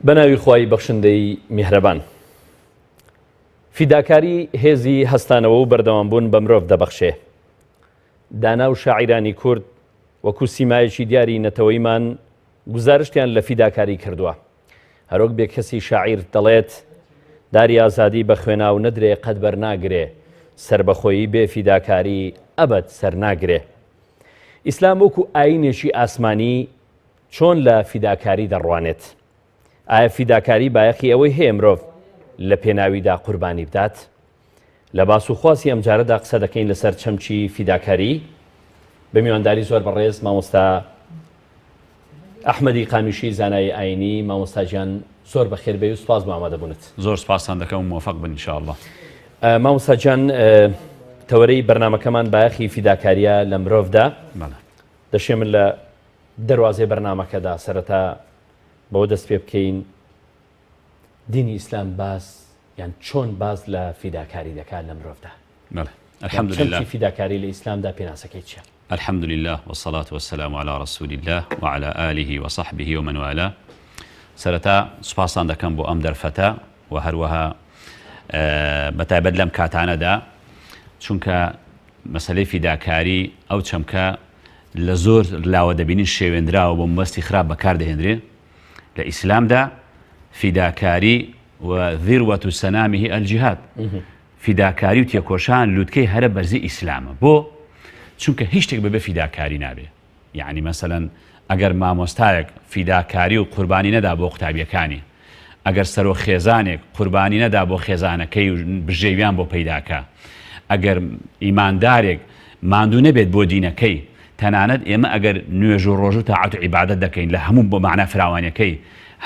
بەناوی خوای بەخشندەی میهرەبان. فیداکاری هێزی هەستانەوە و بەردەوامبوون بە مرۆڤ دەبەخشێ. دانا و شاعیرانی کورد وەکو سیمایەکی دیاری نەتەوەیمان گزارشتیان لە فیداکاری کردووە. هەرۆک بێ کەسی شاعیر دەڵێت داری ئازادی بە خوێناو نەدرێ قەت بەرناگرێ، سربەخۆیی بێ فیداکاری ئەبەد سەرناگرێ. ئیسلام وەکو ئاینێکی ئاسمانی چۆن لە فیداکاری دەڕوانێت؟ ئایا فیداکاری بایەخی ئەوەی هەیە مرۆڤ لە پێناویدا قوربانی بدات؟ لە باس و خواسی ئەم جارەدا قسە دەکەین لەسەر چەمچی فیداکاری بە میوانداری زۆر بەڕێز مامۆستا ئەحمەدی قانوشی زانای ئاینی. مامۆستاجیان زۆر بەخێر بێ و سوپاس بۆ ئامادەبوونت. زۆر سپاسان دەکەم و موفق بن ئینشاءالله. مامۆستاجیان تەوەرەی بەرنامەکەمان بایەخی فیداکاریە لە مرۆڤدا. دەشێ من لە دەواازەی بەرنامەکەدا سەرەتا بەوە دەست پێ بکەین دینی ئیسلام باس یان چۆن باز لە فیداکاری دەکات لە مرۆڤدا. الحمد لله. فیداکاری لە ئیسلامدا پێناسەکەی چییە؟ الحمد لله والصلاة والسلام على رسول الله وعلى آله وصحبه ومن والاه. سەرەتا سوپاسان دەکەم بۆ ئەم دەرفەتە و هەروەها بەتایبەت لەم کاتانەدا چونکە مەسەلەی فیداکاری ئەو چەمکە لە زۆر لاوە دەبینین شێوێنراوە بۆ مەبەستی خراپ بەکاردەهێنرێ. لە ئیسلامدا فیداکاری و ذروة سەنامیه الجیهاد، فیداکاری و تێکۆشان لووتکەی هەرە بەرزی ئیسلامە. بۆ چونکە هیچ شتێک بەبێ فیداکاری نابێ. یعنی مەسەلەن ئەگەر مامۆستایەک فیداکاری و قوربانی نەدا بۆ قوتابیەکانی، ئەگەر سەرۆ خێزانێک قوربانی نەدا بۆ خێزانەکەی و بژێویان بۆ پەیداکە، ئەگەر ئیماندارێک ماندوو نەبێت بۆ دینەکەی، تەنانەت ئێمە ئەگەر نوێژ و ڕۆژ و تاعات و عیبادەت دەکەین لە هەموو بۆ معنە فراوانەکەی،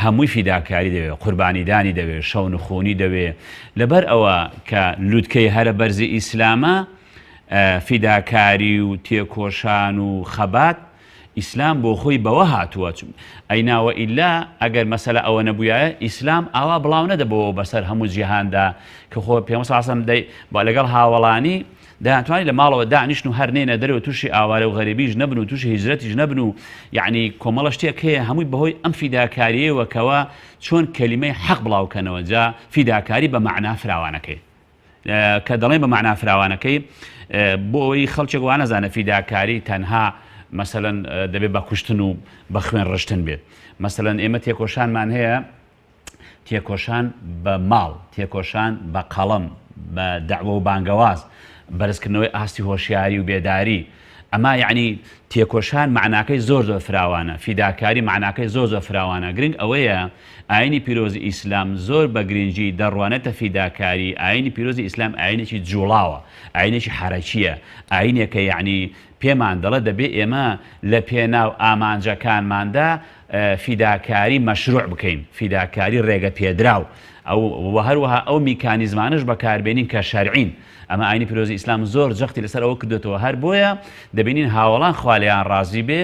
هەمووی فیداکاری دەوێت، قوربانیدانی دەوێت، شەون و خۆنی دەوێت. لەبەر ئەوە کە لووتکەی هەرە بەرزی ئیسلامە، فیداکاری و تێکۆشان و خەبات، ئیسلام بۆ خۆی بەوە هاتووە. ئەیناوە ئیلا ئەگەر مەسەلە ئەوە نەبووایە ئیسلام ئاوا بڵاو نەدەبەوە بەسەر هەموو جیهاندا کە خۆ پێغەمبەر صلی الله علیه و سلم با لەگەڵ هاوڵانی دەتوانێت لە ماڵەوە دانیشن و هەر نێنە دەرەوە تووشی ئاوارە و غەریبیش نەبن و تووشی هیجرەتیش نەبن و یعنی کۆمەڵە شتێک هەیە هەمووی بەهۆی ئەم فیداکاریەوەکەوە چۆن کەلیمەی حەق بڵاوکەنەوە. جا فیداکاری بە معنە فراوانەکەی کە دەڵێن بە معنە فراوانەکەی بۆ ئەوەی خەڵکێک وا نەزانە فیداکاری تەنها مەسەلەن دەبێت بە کوشتن و بە خوێن ڕشتن بێت. مەسەلەن ئێمە تێکۆشانمان هەیە، تێکۆشان بە ماڵ، تێکۆشان بە قەڵەم، بە دەعوە و بانگەواز، بەرزکردنەوەی ئاستی هۆشیاری و بێداری. ئەمە یعنی تێکۆشان معناکەی زۆر زۆر فراوانە، فیداکاری معناکەی زۆر زۆر فراوانە. گرنگ ئەوەیە ئاینی پیرۆزی ئیسلام زۆر بە گرنگی دەڕوانێتە فیداکاری. ئاینی پیرۆزی ئیسلام ئاینێکی جوڵاوە، ئاینێکی حەرەکیە، ئاینێکە یعنی پێمان دەڵێ دەبێ ئێمە لە پێناو ئامانجەکانماندا فیداکاری مەشروع بکەین، فیداکاری ڕێگە پێدراو، ئەو هەروەها ئەو میکانیزمانش بەکاربێنین کە شەرعین. ئەمە ئاینی پیرۆزی ئیسلام زۆر جەختی لەسەر ئەوە کردوێتەوە. هەر بۆیە دەبینین هاوڵان خوالیان ڕازی بێ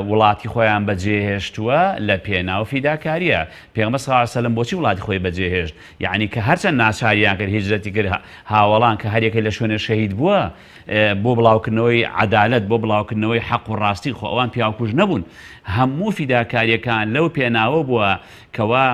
وڵاتی خۆیان بەجێهێشتووە لە پێناو فیداکاریە. پێغەمبەر صلی الله علیه و سلم بۆچی وڵاتی خۆی بەجێهێشت؟ یعنی کە هەرچەند ناچاریان کرد، هیجرەتی کرد، هاوڵان کە هەر یەکەی لە شوێنە شەهید بووە بۆ بڵاوکردنەوەی عەدالەت، بۆ بڵاوکردنەوەی حەق و ڕاستی، خۆ ئەوان پیاوکوژ نەبوون. هەموو فیداکاریەکان لەو پێناوە بووە کەوا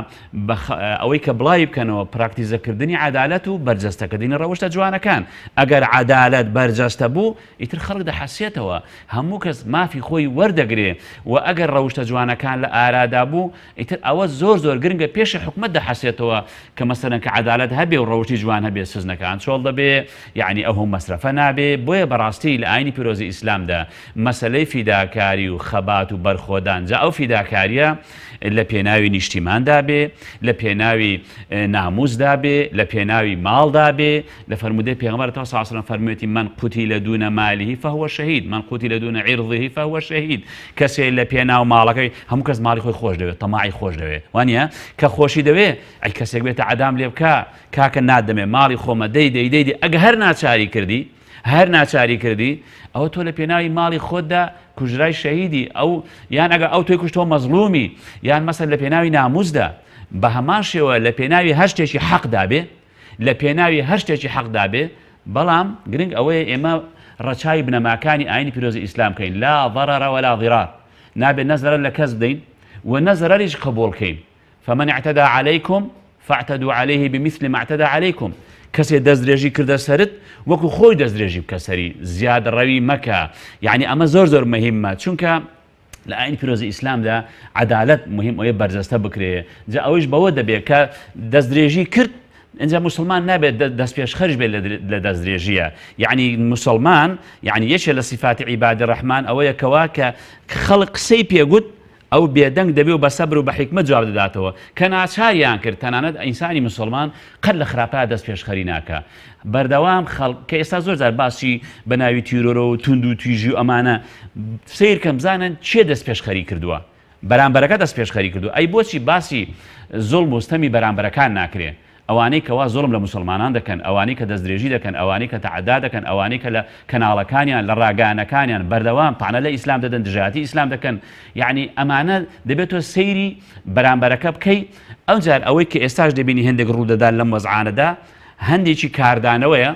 ئەوەی کە بڵاوی بکەنەوە پراکتیزەکردنی عەدالەت و بەرجەستەکردنی ڕەوشتە جوانەکان. ئەگەر عەدالەت بەرجەستە بوو ئیتر خەڵک دەحەسێتەوە، هەموو کەس مافی خۆی وەردەگرێ و ئەگەر ڕەوشتە جوانەکان لە ئارادا بوو ئیتر ئەوە زۆر زۆر گرنگە پێشی حکومەت دەحەسێتەوە کە مەسەلەن کە عەدالەت هەبێ و ڕەوشی جوان هەبێ سزنەکان چۆڵ دەبێ، یعنی ئەو هەموو مەسرەفە نابێ. بۆیە بەڕاستی لە ئاینی پیرۆزی ئیسلامدا مەسەلەی فیداکاری و خەبات و بەرخۆدان، جا ئەو فیداکاریە لە پێناوی نیشتیماندا بێ، لە پێناوی ناموسدا بێ، لە پێناوی ماڵدا بێ. لە فەرمودەی پێغەمبەر صلی الله علیه و سلم فەرموویەتی من قوتیل دون ماله فهو شهید، من قوتیل دون عرضه فهو شهید. کەسێ لە پێناو ماڵەکەی، هەموو کەس ماڵی خۆی خۆش دەوێت، تەماعی خۆش دەوێت، وانە کە خۆشی دەوێت ئەی کەسێک بێتە عەدام لێ بکە، کاکە نادەمێ ماڵی خۆمە دەی ئەگە هەر ناچاری کردی ئەوە تۆ لە پێناوی ماڵی خۆتدا کوژرای شەهیدی، ئەو یان ئەگە ئەو تۆی کوشتۆ مەزلومی، یان مەسەن لە پێناوی ناموسدا. بە هەمان شێوە لە پێناوی هەر شتێکی حەقدا بێ، لە پێناوی هەر شتێکی حەقدا بێ. بەڵام گرنگ ئەوەیە ئێمە ڕەچاوی بنەماکانی ئاینی پیرۆزی ئیسلام کەین، لا ضەرەرە وەلا ضیرار، نابێت نە زەرەر لە کەس بدەین و نە زەرەریش قبوڵ بکەین. فمن اعتدى عليكم فاعتدوا عليه بمثل ما اعتدى عليكم. کەسێ دەستدرێژی کردە سرت وەکو خۆی دەستدرێژی بکە سەری، زیاد ڕەوی مەکە. یعنی ئەمە زۆر مهمە، چونکە لە ئاینی پیرۆزی ئیسلامدا عەدالەت مهم ئەوەیە بەرجەستە بکرێ. جا ئەوەش بەوە دەبێت کە دەستدرێژی کرد اینجا مسلمان نابێت دەست پێش خەرج بێت لە دەستدرێژیە. یعنی مسلمان یعنی یەکێ لە صفاتی عیبادی ڕەحمان ئەوەیە کەوا کە خەڵک قسەی پێگوت ئەو بێدەنگ دەبێ و بە سەبر و بە حیکمت جواب دەداتەوە، کە ناچاریان کرد. تەنانەت ئینسانی مسلمان قەت لە خراپە دەست پێشخەری ناکە. بەردەوام خەڵک کە ئێستا زۆر جار باسی بە ناوی تیرۆرە و تونند و تویژی و ئەمانە سیر کەم بزانن چێ دەست پێشخەری کردووە، بەرامبەرەکە دەست پێشخەری کردو. ئەی بۆچی باسی زوڵم و ستەمی بەرامبەرەکان ناکرێ؟ ئەوانەی کەوا زۆڵم لە مسلمانان دەکەن، ئەوانەی کە دەستدرێژی دەکەن، ئەوانەی کە تەعەدا دەکەن، ئەوانەی کە لە کەناڵەکانیان لە ڕاگەیانەکانیان بەردەوام پانە لە ئیسلام دەدەن، دژایەتی ئیسلام دەکەن. یعنی ئەمانە دەبێتەوە سەیری بەرامبەرەکە بکەی. ئەوجار ئەوەی کە ئێستاش دەبینی هەندێک ڕوودەدات لەم وەزعانەدا هەندێکی کاردانەوەیە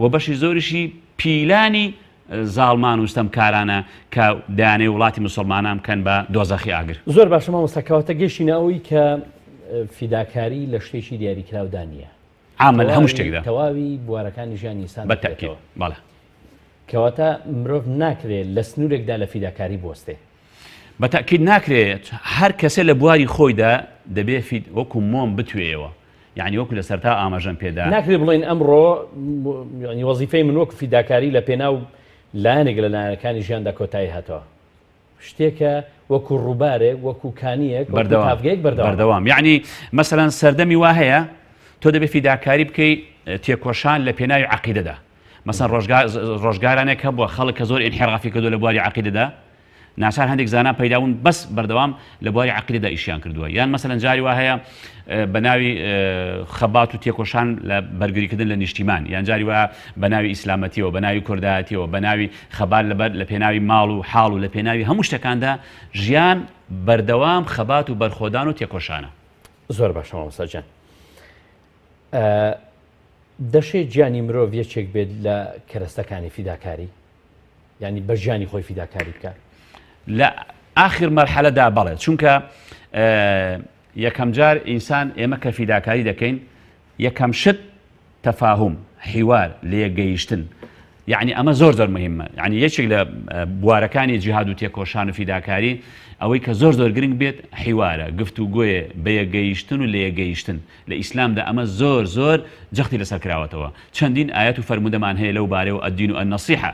و بەشی زۆریشی پیلانی زاڵمان و ستەمکارانە کە دایانەی وڵاتی مسلمانان بکەن بە دۆزەخی ئاگر. زۆر باشە مامۆستاکەواتە گەشتینەوەی کە فیداکاری لە شتێکی دیاریکراودا نییە، عامل هەموو شتێکدا تەواوی بوارەکانی ژیانی ئینسان بەتەکید. بەڵێ کەواتە مرۆڤ ناکرێت لە سنوورێکدا لە فیداکاری بوەستێ. بەتەکید ناکرێت هەر کەسێ لە بواری خۆیدا دەبێت وەکو مۆم بتوێەوە، یعنی وەکو لە سەرتا ئاماژەم پێدا ناکرێت بڵێن ئەمڕۆ وەزیفەی من وەکو فیداکاری لە پێناو لایەنێک لە لایەنەکانی ژیاندا کۆتایی هاتەوە. شتێکە وەکو ڕووبارێک وەکو کانیەک بەردەوام. یعنی مەسەلەن سەردەمی وا هەیە تۆ دەبێت فیداکاری بکەیت تێکۆشان لە پێناوی عەقیدەدا. مەسەن ڕۆژگارانێک هەبووە خەڵک کە زۆر ئینحیرافی کردو لە بواری عەقیدەدا، ناچار هەندێک زانان پەیداون بەس بەردەوام لە بواری عەقیدەدا ئیشیان کردووە. یان مەسەلەن جاری وا هەیە بە ناوی خەبات و تێکۆشان لە بەرگریکردن لە نیشتیمان، یان جاری وایە بە ناوی ئیسلامەتیەوە، بە ناوی کوردایەتیەوە، بە ناوی خەبات لە پێناوی ماڵ و حاڵ و لە پێناوی هەموو شتەکاندا ژیان بەردەوام خەبات و بەرخۆدان و تێکۆشانە. زۆر باشە مامۆستاجان. دەشێت گیانی مرۆڤ یەکێک بێت لە کەرەستەکانی فیداکاری، ینی بە ژیانی خۆی فیداکاری بکات لە ئاخر مەرحەلەدا بەڵێت، چونکە یەکەم جار ئینسان ئێمە کە فیداکاری دەکەین یەکەم شت تەفاهم حیوار لێگەیشتن. یعنی ئەمە زۆر مهمە. یعنی یەکێک لە بوارەکانی جیهاد و تێکۆشان و فیداکاری ئەوەی کە زۆر گرنگ بێت حیوارە، گفتوگۆیە، بەیەگەیشتن و لێگەیشتن. لە ئیسلامدا ئەمە زۆر جەختی لەسەر کراوەتەوە. چەندین ئاەت و فەرمودەمان هەیە لەو بارەوە ئەدین و ئەنەسیحە.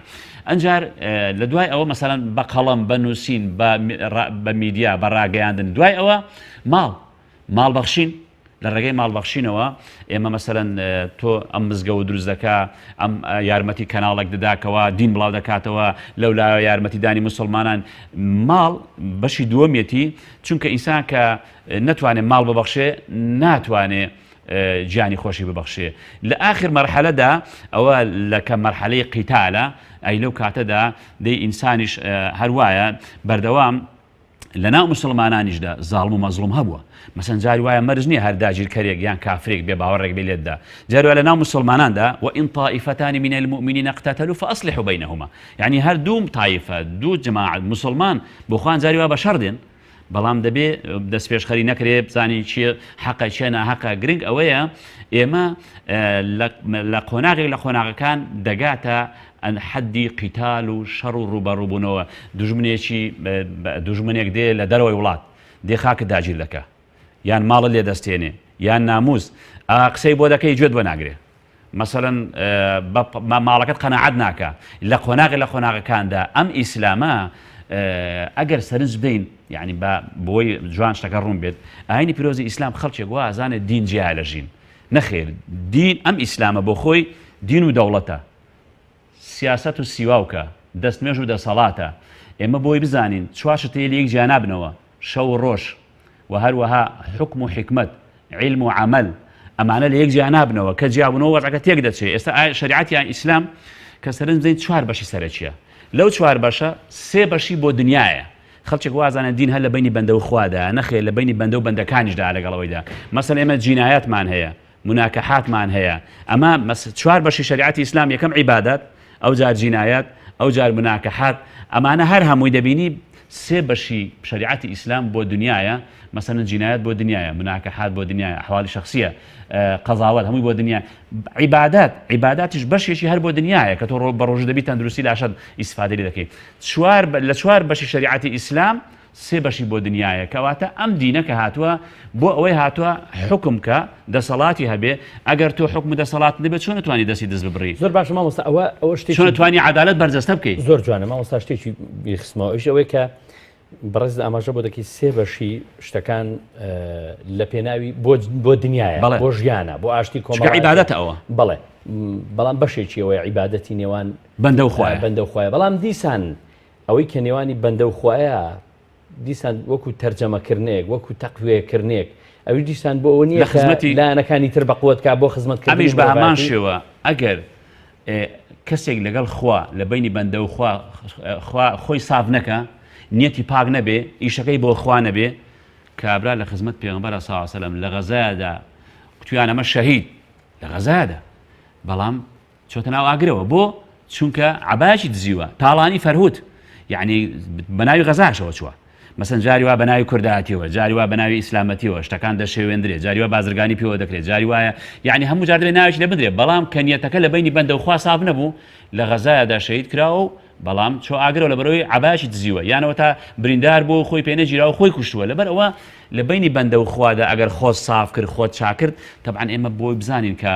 ئەنجار لە دوای ئەوە مەسەلەن بە قەڵەم، بە نووسین، بە میدیا، بە ڕاگەیاندن، دوای ئەوە ماڵبەخشین. لە ڕێگەی ماڵبەخشینەوە ئێمە مەسەلەن تۆ ئەم مزگەوت دروست دەکا، ئەم یارمەتی کەناڵێک دەداکەوە، دین بڵاو دەکاتەوە، لەولایە یارمەتیدانی مسلمانان. ماڵ بەشی دووەمیەتی، چونکە ئینسان کە نەتوانێت ماڵ ببەخشێ ناتوانێت گیانی خۆشی ببەخشێ. لە ئاخر مەرحەلەدا ئەوە لە کە مەرحەلەی قیتالە، ئەی لەو کاتەدا دەی ئینسانیش هەروایە بەردەوام لە ناو مسلمانانیشدا زاڵم و مەزڵوم هەبووە. مەسەن جاری وایە مەرج نییە هەر داگیرکەرێک یان کافرێک بێ باوەڕێک بێ لێتدا. جاری وایە لە ناو مسلماناندا وئین طائفتان من المؤمنین اقتتلوا فأصلحوا بینهما. یعنی هەر دوو تایفە، دوو جەماعەت مسلمان بۆ خوان جاری وایە بە شەڕ دێن، بەڵام دەبێ دەست پێشخەری نەکرێ، بزانی چیە حەقە چیە ناحەقە. گرنگ ئەوەیە ئێمە لە قۆناغێک لە قۆناغەکان دەگاتە ئەن حەدی قیتال و شەڕ و ڕوبەڕووبوونەوە. دوژمنێک دێ لە دەرەوەی وڵات دێ خاکە داگیر دەکە، یان ماڵە لێ دەستێنێ، یان ناموس قسەی بۆ دەکەی گوێت بۆ ناگرێ. مەسەلەن ماڵەکەت قەناعەت ناکە. لە قۆناغەکاندا ئەم ئیسلامە ئەگەر سەرنج بدەین، یعنی بۆی جوان شتەکە ڕوون بێت، ئاینی پیرۆزی ئیسلام خەڵکێک وا ئازانێت دین جیا لە ژین. نەخێر، دین ئەم ئیسلامە بۆ خۆی دین و دەوڵەتە، سیاست و سیواوکە، دەستمێژ و دەسەڵاتە. ئێمە بۆی بزانین چواشتە لەیەک جیا نابنەوە، شەو و ڕۆژ و هەروەها حکم و حکمت، علم و عمل، ئەمانە لە یەک جیا نابنەوە کە جیابنەوە وەزعەکە تێک دەچێت. ئێستا شریعەتی ئیسلام کە سەرنج بدەین 4 بەشی سەرەکیە. لەو 4 بەشە 3 بەشی بۆ دنیایە. خەڵکێک وازانە دین هەر لە بینی بەندە و خوادا، نەخێر لە بینی بەندە و بەندەکانیشدا لەگەڵەوەیدا. مەسەڵەن ئێمە جینایەتمان هەیە، مناکەحاتمان هەیە. ئەمە 4 بەشی شریعەتی ئیسلام، یەکەم عیبادەت، ئەو جار جینایەت، ئەو جار مناکەحات، ئەمانە هەر هەمووی دەبینی سێ بەشی شریعەتی ئیسلام بۆ دنیاە، مثلا جینایەت بۆ دنیاە، مناکەحات بۆ دنیاە، ئەحوالی شخصیە، قەزاوەت هەمووی بۆ دنیا. عیباداتیش بەشێکی هەر بۆ دنیاە کە تۆ بە ڕۆژ دەبی تەندروستی لاشەد ئیسفادەی دەکەیت. لە چوار بەشی شریعەتی ئیسلام سێ بەشی بۆ دنیاە، کەواتە ئەم دینە کە هاتووە بۆ ئەوەی هاتووە حکم کە دەسەڵاتی هەبێ. ئەگەر تۆ حکم دەسەڵات نەبێت چۆن نتوانی دەستی دەست ببڕی؟ زۆر باشە مامۆستا، ئەوە شتێکی چۆن نتوانی عەدالەت بەرجەستە بکەیت؟ زۆر جوانە مامۆستا. شتێکی بیخستمەوە ئەوەی کە بەڕێز ئاماژە بۆ دەکەی سێ بەشی شتەکان لە پێناوی بۆ دنیاە، بۆ ژیانە، بۆ ئاشتی کۆمەڵ عیبادەتە ئەوە. بەڵێ، بەڵام بەشێکی ئەوەی عیبادەتی نێوان بەندە و خوایە، بەندە و خوایە. بەڵام دیسان ئەوەی کە نێوانی بەندە و خوایە دیسان وەکو تەرجەمەکردنێک، وەکو تەقویەکردنێک، ئەوی دیسان بۆ ئەوە نییە خزمەتی لایەنەکانی تر بەقوتکە بۆ خزمەتکردن. ئەمیش بە هەمان شێوە ئەگەر کەسێک لەگەڵ خوا لە بینی بەندە و خۆی ساف نەکە، نیەتی پاک نەبێ، ئیشەکەی بۆ خوا نەبێ، کابرا لە خزمەت پێغەمبەر صلی الله علیه و سلم لە غەزادا قوتیان ئەمە شەهید لە غەزادا، بەڵام چۆتە ناو ئاگرەوە. بۆ چونکە عەبایەکی دزیوە، تاڵانی فەرهوت، یعنی بەناوی غەزاشەوە چووە. مەسەن جاری وا بەناوی کوردایەتیەوە، جاری وا بەناوی ئیسلامەتیەوە، شتەکان دەشێوێندرێت، جاری وا بازرگانی پێوە دەکرێت، جاری وایە یعنی هەموو جار دەبێت ناویش لێ بدرێت، بەڵام کە نیەتەکە لە بینی بەندە و خوا ساف نەبوو لە غەزایەدا شەهید کراوە، بەڵام چۆ ئاگرەوە لە بەرەوەی عەبایەکی دزیوە، یانەوە تا بریندار بۆ خۆی پێنەگیراوە خۆی کوشتووە. لەبەر ئەوە لە بینی بەندە و خوادا ئەگەر خۆت ساف کرد، خۆت چاکرد، تەبعاً ئێمە بۆی بزانین کە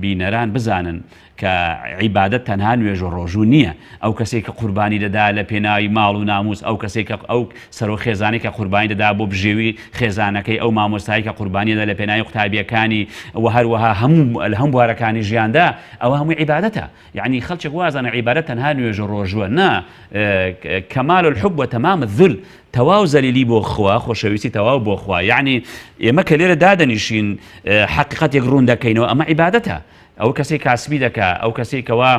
بینەران بزانن کە عیبادەت تەنها نوێژ و ڕۆژوو نییە. ئەو کەسێک کە قوربانی دەدا لە پێناوی ماڵ و ناموس، ئەو کەسێک کە ئەو سەرۆ خێزانەی کە قوربانی دەدا بۆ بژێوی خێزانەکەی، ئەو مامۆستایی کە قوربانی دەدا لە پێناوی قوتابیەکانی و هەروەها هەموو بوارەکانی ژیاندا، ئەوە هەمووی عیبادەتە. یعنی خەڵکێک وازانە عیبادەت تەنها نوێژ و ڕۆژووە، نا، کەمال الحب وتەمام الذل، تەواو زەلیلی بۆ خوا، خۆشەویستی تەواو بۆ خوا. یعنی ئێمە کە لێرە دادەنیشین حەقیقەتێک ڕوون دەکەینەوە، ئەمە عیبادەتە. ئەو کەسێک کاسبی دەکات، ئەو کەسێکەوە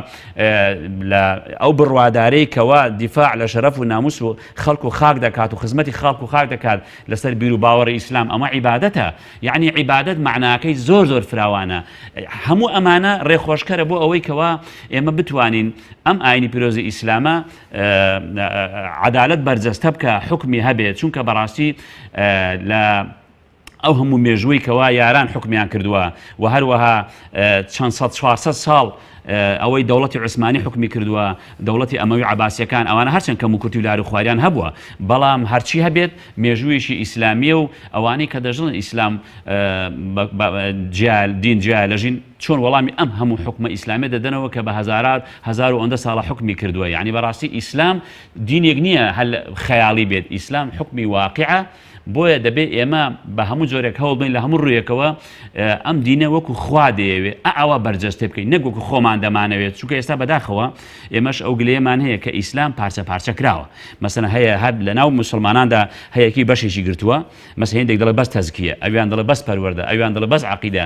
ئەو بڕوادارەی کەوا دیفاع لە شەرەف و ناموس و خەڵک و خاک دەکات و خزمەتی خەڵک و خاک دەکات لەسەر بیر و باوەڕی ئیسلام، ئەمە عیبادەتە. یعنی عیبادەت معناکەی زۆر فراوانە. هەموو ئەمانە ڕێخۆشکەرە بۆ ئەوەی کەوا ئێمە بتوانین ئەم ئاینی پیرۆزی ئیسلامە عەدالەت بەرجەستە بکە، حکمی هەبێت، چونکە بەڕاستی لە ئەو هەموو مێژووی کەوا یاران حکمیان کردووە و هەروەها چەند سەد 400 ساڵ ئەوەی دەوڵەتی عوسمانی حکمی کردووە، دەوڵەتی ئەمەوی عەباسیەکان، ئەوانە هەرچەند کەم و کورتی و لار و خواریان هەبووە، بەڵام هەرچی هەبێت مێژوویشی ئیسلامیە و ئەوانەی کە دەژڵن ئیسلام دین جیا لەژین چۆن وەڵامی ئەم هەموو حکمە ئیسلامی دەدەنەوە کە بە هەزار و ئەندە ساڵە حکمی کردووە. یعنی بەڕاستی ئیسلام دینێک نییە هەل خەیاڵی بێت، ئیسلام حکمی واقعە. بۆیە دەبێت ئێمە بە هەموو جۆرێک هەوڵ بین لە هەموو ڕوویەکەوە ئەم دینە وەکو خوا دەیەوێت ئەوە بەرجەستێ بکەین، نەک وەکو خۆمان دەمانەوێت. چونکە ئێستا بەداخەوە ئێمەش ئەو گلەیەمان هەیە کە ئیسلام پارچە کراوە. مەسەلەن هەیە هەر لە ناو موسڵماناندا هەیەکی بەشێکی گرتووە، مەسەلەن هێندێک دەڵێ بەس تەزکیە، ئەویان دەڵێ بەس پەروەردە، ئەویان دەڵێ بەس عەقیدە،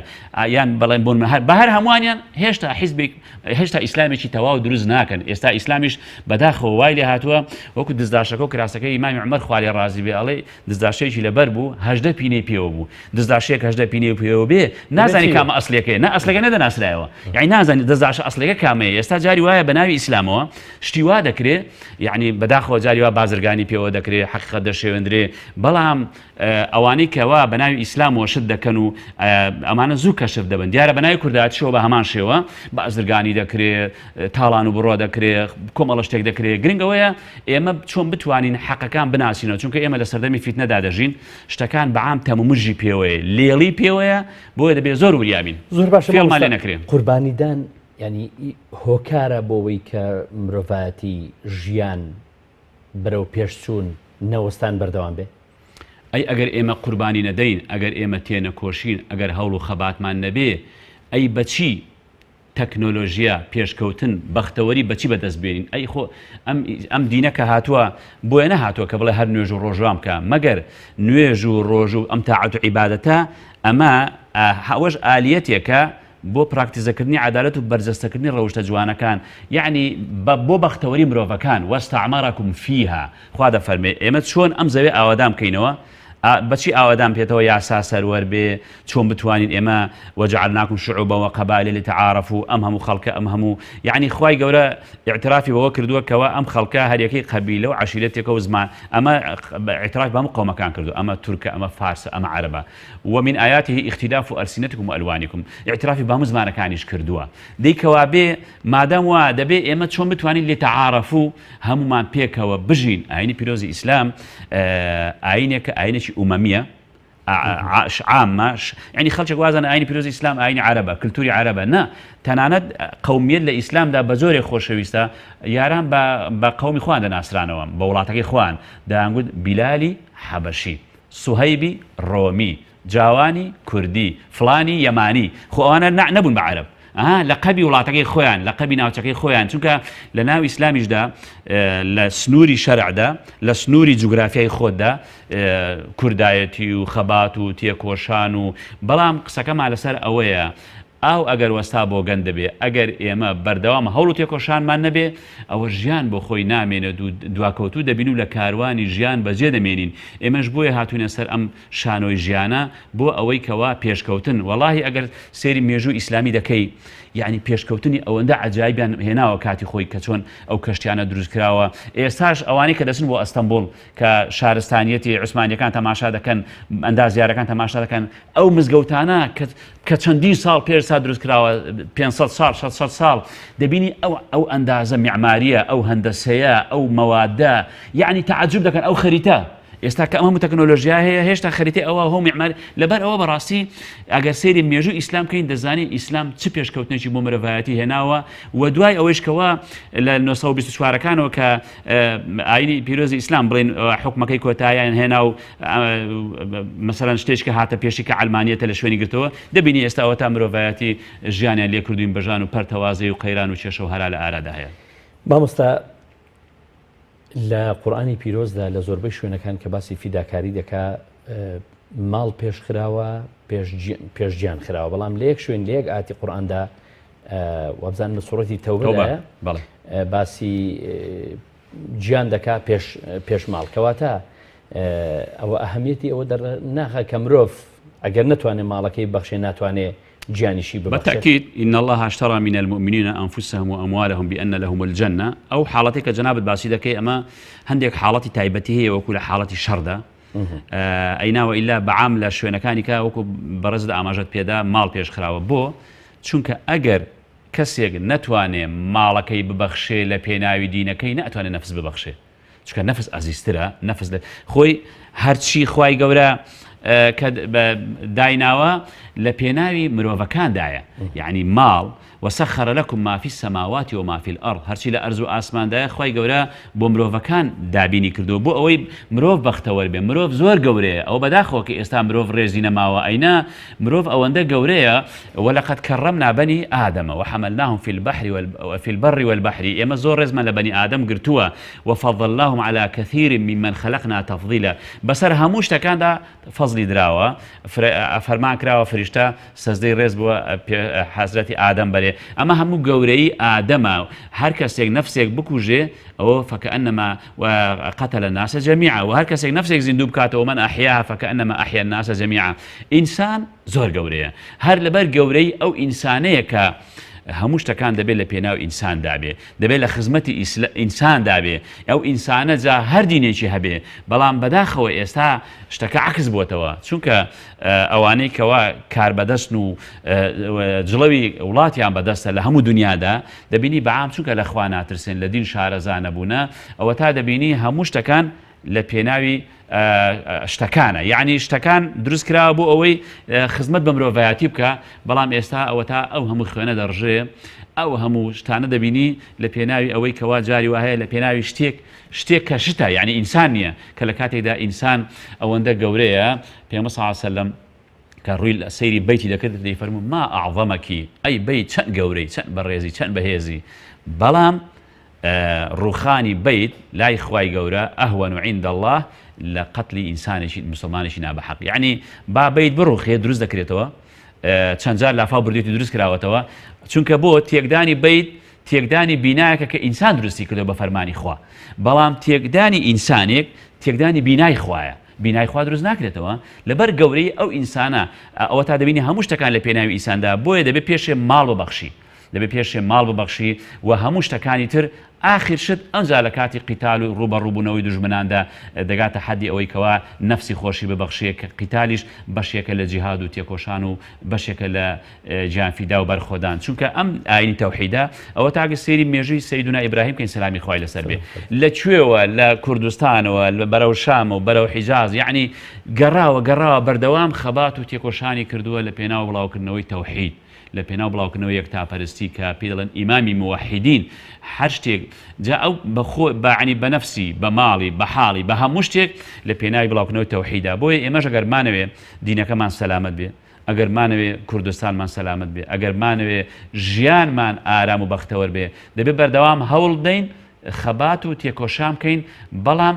یان بەڵێن بۆن بە هەر هەمووانیان هێشتا ئیسلامێکی تەواو دروست ناکەن. ئێستا ئیسلامیش بەداخەوە وای لێ هاتووە وەکو دزداشەکە و کراسەکەی ئیمامی عومەر خوای لێ ڕازی بێ، ئەڵێ دزداشەیەکی لەبەر بوو 18 پینەی پێوە بوو، دزداشەیەک 18 پینەی پێوە بێ، نازانی کامە ئەسلەکەی، نا ئەسلەکە نەدەناسرایەوە، یعنی نازانی دزداشە ئەسلەکە کامەیە. ئێستا جاری وایە بە ناوی ئیسلامەوە شتی وا دەکرێت، یعنی بەداخەوە جاری وا بازرگانی پێوە دەکرێت، حەقیقەت دەشێوێندرێ، بەڵام ئەوانەی کەوا بە ناوی ئیسلامەوە شت دەکەن و ئەمانە زوو کەشف دەبن. دیارە بە ناوی کوردایەتیشەوە بە هەمان شێوە بازرگانی دەکرێت، تاڵان و بڕۆ دەکرێت، کۆمەڵە شتێک دەکرێت. گرنگەوەیە ئێمە چۆن بتوانین حەقەکان بناسینەوە، چونکە ئێمە لە سەردەمی فیتنەدا دەژین، شتەکان بەعام تەمەمژی پێوەیە، لێڵی پێوەیە، بۆیە دەبێت زۆر وریابین، زۆر باشە فێڵمان لێ نەکرێن. قوربانیدان ینی هۆکارە بۆەوەی کە مرۆڤایەتی ژیان بەرەو پێشچوون نەوەستان بەردەوام بێ. ئەی ئەگەر ئێمە قوربانی نەدەین، ئەگەر ئێمە تێنەکۆشین، ئەگەر هەوڵ و خەباتمان نەبێ، ئەی بەچی تەکنۆلۆژیا پێشکەوتن بەختەوەری بەچی بەدەست بێنین؟ ئەی خۆ ئەم دینە کە هاتووە بۆیە نەهاتووە کە بڵێ هەر نوێژ و ڕۆژوام بکە، مەگەر نوێژ و ڕۆژ و ئەم تاعەت و عیبادەتە ئەمە هەوەش ئالیەتێکە بۆ پراکتیزەکردنی عەدالەت و بەرجەستەکردنی ڕەوشتە جوانەکان، یعنی بۆ بەختەوەری مرۆڤەکان. وەستەعمەرەکم فیها، خوا دەفەرمێ ئێمە چۆن ئەم زەوێ ئاوادام بکەینەوە، بەچی ئاوادان پێێتەوە یاسا سەروەر بێ چۆن بتوانین ئێمە وەجعلناکم شعوبا وقبائل لتعارفوا ئەم هەموو خەڵکە ئەم هەموو یعنی خوای گەورە اعترافی بەوە کردووە کەوە ئەم خەڵکە هەریەکەی قەبیلە و عەشیرەتێکە و زمان ئەمە اعتراف بە هەموو قەومەکان کردو ئەمە تورکە ئەمە فارسە ئەمە عەرەبە ومن آياته اختلاف ألسنتكم وألوانكم اعترافی بە هەموو زمانەکانیش کردووە دەیکەوا بێ مادام وا دەبێ ئێمە چۆن بتوانین لتعارفوا هەمومان پێکەوە بژین ئاینی پیرۆزی ئیسلام ئاینێکە ئاینێکی ئومەمیە عامة يعني خلشك وازن آيني بيروز إسلام آيني عربة كلتوري عربة نا تناند قومية الإسلام دا بزوري خوشويستا ياران با قومي خوان دا ناسرانوام بولاتك خوان دا نقول بلالي حبشي صهيبي رومي جاواني كردي فلاني يماني خو أنا نبون بعرب لقبي وڵاتەکەی خۆیان لقبي ناوچەکەی خۆیان چونکە لە ناو ئیسلامیشدا لە سنووری شەرعدا لە سنووری جوگرافیای خۆتدا کوردایەتی و خەبات و تێکۆشان و بەڵام قسەکەمان لەسەر ئەوەیە ئاو ئەگەر وەستا بۆ گەن دەبێ ئەگەر ئێمە بەردەوام هەوڵ و تێکۆشانمان نەبێ ئەوە ژیان بۆ خۆی نامێنێت و دواکەوتو دەبین و لە کاروانی ژیان بەجێ دەمێنین ئێمەش بۆیە هاتوونە سەر ئەم شانۆی ژیانە بۆ ئەوەی کەوا پێشکەوتن وەڵاهی ئەگەر سێری مێژوو ئیسلامی دەکەی يعني پێشکەوتنی ئەوەندە عجایبیان هێناوە کاتی خۆی کە چۆن ئەو کەشتیانە دروست کراوە ئێستاش ئەوانەی کە دەچن بۆ ئەستەمبول کە شارستانیەتی عوسمانیەکان تەماشا دەکەن ئەندازیارەکان تەماشا دەکەن ئەو مزگەوتانە کە چەندین ساڵ پێش تا دروست کراوە 500 ساڵ 600 ساڵ دەبینی ئەو ئەندازە میعماریە ئەو هەندەسەیە ئەو مەوادە یعنی تعجب دەکەن ئەو خەریتە ئێستا کە ئەمە تەکنۆلۆژیا هەیە هێشتا خەریتەی ئەوە هەموو میعماری لەبەر ئەوە بەڕاستی ئەگەر سەیری مێژوو ئیسلام کەین دەزانی ئیسلام چ پێشکەوتنێکی بۆ مرۆڤایەتی هێناوە و دوای ئەوەش کەوە لە 1924ەکانەوە کە ئاینی پیرۆزی ئیسلام بڵێن حکومەکەی کۆتاییان هێنا و مەسەلەن شتێک کە هاتە پێشی کە عەلمانیەتە لە شوێنی گرتەوە دەبینی ئێستا ئەوە تا مرۆڤایەتی ژیانیان لێ کردوین بەژان و پەرتەوازەی و قەیران و کێشە و هەرا لە ئارادا هەیە مامۆستا لە قورئانی پیرۆزدا لە زۆربەی شوێنەکان کە باسی فیداکاری دەکا ماڵ پێشخراوە پێشگیان خراوە بەڵام لە یەک شوێن لە یەک ئاتی قورئاندا وابزانم لە سوڕەتی تەوبەدایە باسی گیان دەکا پێش ماڵ کەواتە ئەوە ئەهەمیەتی ئەوە دەرناخە کە مرۆڤ ئەگەر نەتوانێت ماڵەکەی بەخشێ ناتوانێت جيانشي بالتأكيد إن الله اشترى من المؤمنين أنفسهم وأموالهم بأن لهم الجنة أو حالتك جناب الباسيدة كي أما هندك حالتي تايبته هي وكل حالتي شردة أينا وإلا بعاملة شوينة كانك وكو برزد أماجت بيدا مال بيش خراوة بو چونك أجر كسيك نتواني مالكي ببخشي لبيناوي دينكي نتواني نفس ببخشي چونك نفس عزيزترا نفس خوي هرچي خواي قورا دايناوا لبيناوي مروفكان دايا يعني مال وسخر لكم ما في السماوات وما في الأرض هرشي لأرزو آسمان دايا خواهي قورا بو مروفكان دابيني كردو بو اوي مروف بختور بي مروف زور قوريا او بداخو كي استا مروف ريزينا ماوا اينا مروف اواندا قوريا ولقد كرمنا بني آدم وحملناهم في البر والبحر اما زور رزما لبني آدم قرتوا وفضلناهم على كثير ممن خلقنا تفضيلا بسر هموش تكان دا فضلي دراوا فرمان كراوا فرشتا سزدي رز بو حضرت آدم بري اما همو قوري آدم هر كسيك نفسك بكوجي او فكأنما قتل الناس جميعا وهر كسيك نفسك زندوب كاته ومن أحياها فكأنما أحيا الناس جميعا إنسان زور قوري هر لبر قوري أو إنسانية كا هموش تكان دبي لبيناو إنسان دابي دبي لخدمتي إنسان دابي أو إنسان جا هر ديني شي هبي بلان بداخو إستا اشتكى عكس بوتوا چونك أواني كوا كار بدسنو جلوي ولاتي عم بدست لهمو دنيا دا دبيني بعام چونك لأخوانا ترسين لدين شارزان بونا أو تا دبيني هموش تكان لبيناوي اشتكانا يعني اشتكان دروس كرا بو اوي خدمت بمروفياتي بكا بلام استا او تا او همو خوينه درجه او همو شتانه دبيني لبيناوي اوي كوا جاري وهي لبيناوي شتيك كشتا يعني انسانيه كلكاتي دا انسان او اندا قوريه بيغمبر صلى الله عليه وسلم كان روي سيري بيتي دا كده يفرموا ما اعظمك اي بيت شن قوري شن بريزي شن بهيزي بلام روخاني بيت لا يخواي قورا أهون عند الله لقتل إنسان مسلمان ناب حق يعني با بيت بروخي دروز ذكرتوا تشانجار لافا برديتو دروز كراوتوا چونك بو تيقداني بيت تيقداني بنايك كإنسان دروستي كده بفرماني خوا بلام تيقداني إنسانك تيقداني بناي خوايا بینای خوا دروست ناکرێتەوە لەبەر گەورەی ئەو ئینسانە ئەوە تا دەبینی هەموو شتەکان لە پێناوی ئینساندا بۆیە دەبێت پێشێ ماڵ ببەخشی دەبێت پێشێ ماڵ ببەخشی و هەموو شتەکانی تر آخر شت ئەنجا لە کاتی قیتال و ڕوبەڕووبوونەوەی دژمناندا دەگاتە حەدی ئەوەی کەوا نەفسی خۆشی ببەخشێ کە قیتالیش بەشێکە لە جیهاد و تێکۆشان و بەشێکە لە گیانفیدا و بەرخۆدان چونکە ئەم ئاینی تەوحیدە ئەوە تاگە سێری مێژووی سەیدونا ئیبراهیم کەین سەلامی خوای لەسەر بێ لەکوێوە لە کوردستانەوە بەرەو شام و بەرەو حیجاز یعنی گەڕاوە بەردەوام خەبات و تێکۆشانی کردووە لە پێناو بڵاوکردنەوەی تەوحید لە پێناو بڵاوکردنەوەی یەکتاپەرستی کە پێ دەڵێن ئیمامی موحیدین هەر شتێک جا ئەو بەعنی بە نەفسی بە ماڵی بە حاڵی بە هەموو شتێک لە پێناوی بڵاوکردنەوەی تەوحیدا بۆیە ئێمەش ئەگەرمانەوێ دینەکەمان سەلامەت بێ ئەگەرمانەوێ کوردستانمان سەلامەت بێ ئەگەرمانەوێ ژیانمان ئارام و بەختەوەر بێ دەبێت بەردەوام هەوڵ بدەین خەبات و تێکۆشام بکەین بەڵام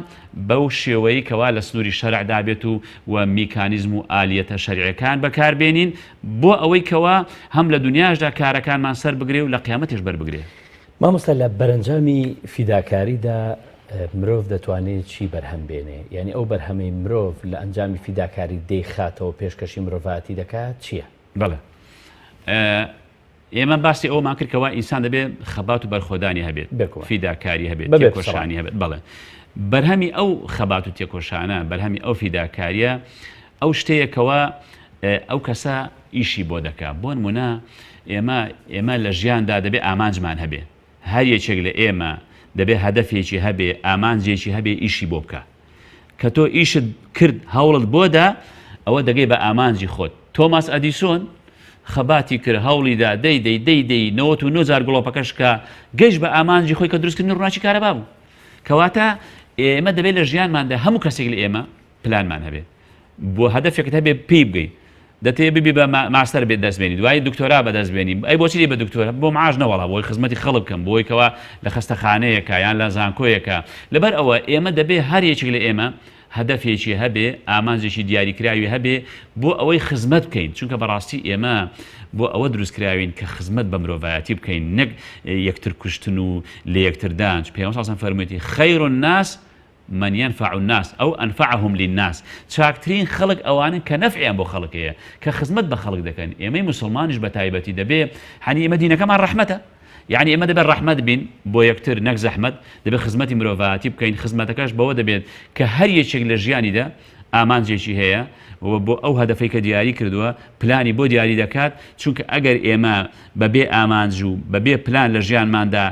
بەو شێوەیە کەوا لە سنووری شەرعدا بێت و میکانیزم و ئالیەتە شەرعیەکان بەکاربێنین بۆ ئەوەی کەوا هەم لە دنیاشدا کارەکانمان سەر بگرێ و لە قیامەتیش بەربگرێ. مامۆستا لە بەرەنجامی فیداکاریدا مرۆڤ دەتوانێت چی بەرهەم بێنێ یعنی ئەو بەرهەمەی مرۆڤ لە ئەنجامی فیداکاری دەیخاتەوە پێشکەشی مرۆڤاتی دەکات چییە؟ بەڵێ ئێمە باسی ئەومان کردکەوە ئینسان دەبێت خەبات و بەرخۆدانی هەبێت فیداکاری هەبێت تێکۆشانی هەبێت بەڵێ بەرهەمی ئەو خەبات و تێکۆشانە بەرهەمی ئەو فیداکاریە ئەو شتەیەکەوە ئەو کەسە ئیشی بۆ دەکات بۆ نمونە ئێمە لە ژیاندا دەبێت ئامانجمان هەبێ هەر یەکێک لە ئێمە دەبێت هەدەفێکی هەبێ ئامانجێکی هەبێ ئیشی بۆ بکە کە تۆ ئیشت کرد هەوڵت بۆدا ئەوە دەگەی بە ئامانجی خۆت تۆماس ئەدیسۆن خەباتی کرد هەوڵیدا دەی 99,000 گڵۆپەکەش کە گەیشت بە ئامانجی خۆی کە دروستکردنی ڕووناچی کارەبا بوو کەواتە ئێمە دەبێت لە ژیانماندا هەموو کەسێک لە ئێمە پلانمان هەبێ بۆ هەدەفێکت هەبێ پێی بگەی دەتێ ببی بە ماستەر بێت دەستبێنی دوای دکتۆرا بەدەستبێنی ئەی بۆچی بە دکتۆرە بۆ معاش نەوەڵا بۆی خزمەتی خەڵک بکەم بۆی کەوا لە خەستەخانەیەکە یان لە زانکۆیەکە لەبەر ئەوە ئێمە دەبێ هەر یەکێک لە ئێمە هەدەفێکی هەبێ ئامانجێکی دیاریکراوی هەبێ بۆ ئەوەی خزمەت بکەین چونکە بەڕاستی ئێمە بۆ ئەوە دروستکراوین کە خزمەت بە مرۆڤایەتی بکەین نەک یەکتر کوشتن و لە یەکتردان پێغەمبەر صلی فەرموویەتی خەیر الناس من ينفع الناس أو أنفعهم للناس چاکترین خەڵک ئەوانن کە نەفعیان بۆ خەڵکەیە کە خزمەت بە خەڵک دەکەن ئێمەی مسلمانیش بە تایبەتی دەبێ هەنی ئێمە دینەکەمان ڕەحمەتە یعنی ئێمە دەبێت ڕەحمەت بین بۆ یەکتر نەک زەحمەت دەبێت خزمەتی مرۆڤایەتی بکەین خزمەتەکەش بەوە دەبێت کە هەر یەکێک لە ژیانیدا ئامانجێکی هەیە بۆ ئەو هەدەفەی کە دیاری کردووە پلانی بۆ دیاری دەکات چونکە ئەگەر ئێمە بەبێ ئامانج و بەبێ پلان لە ژیانماندا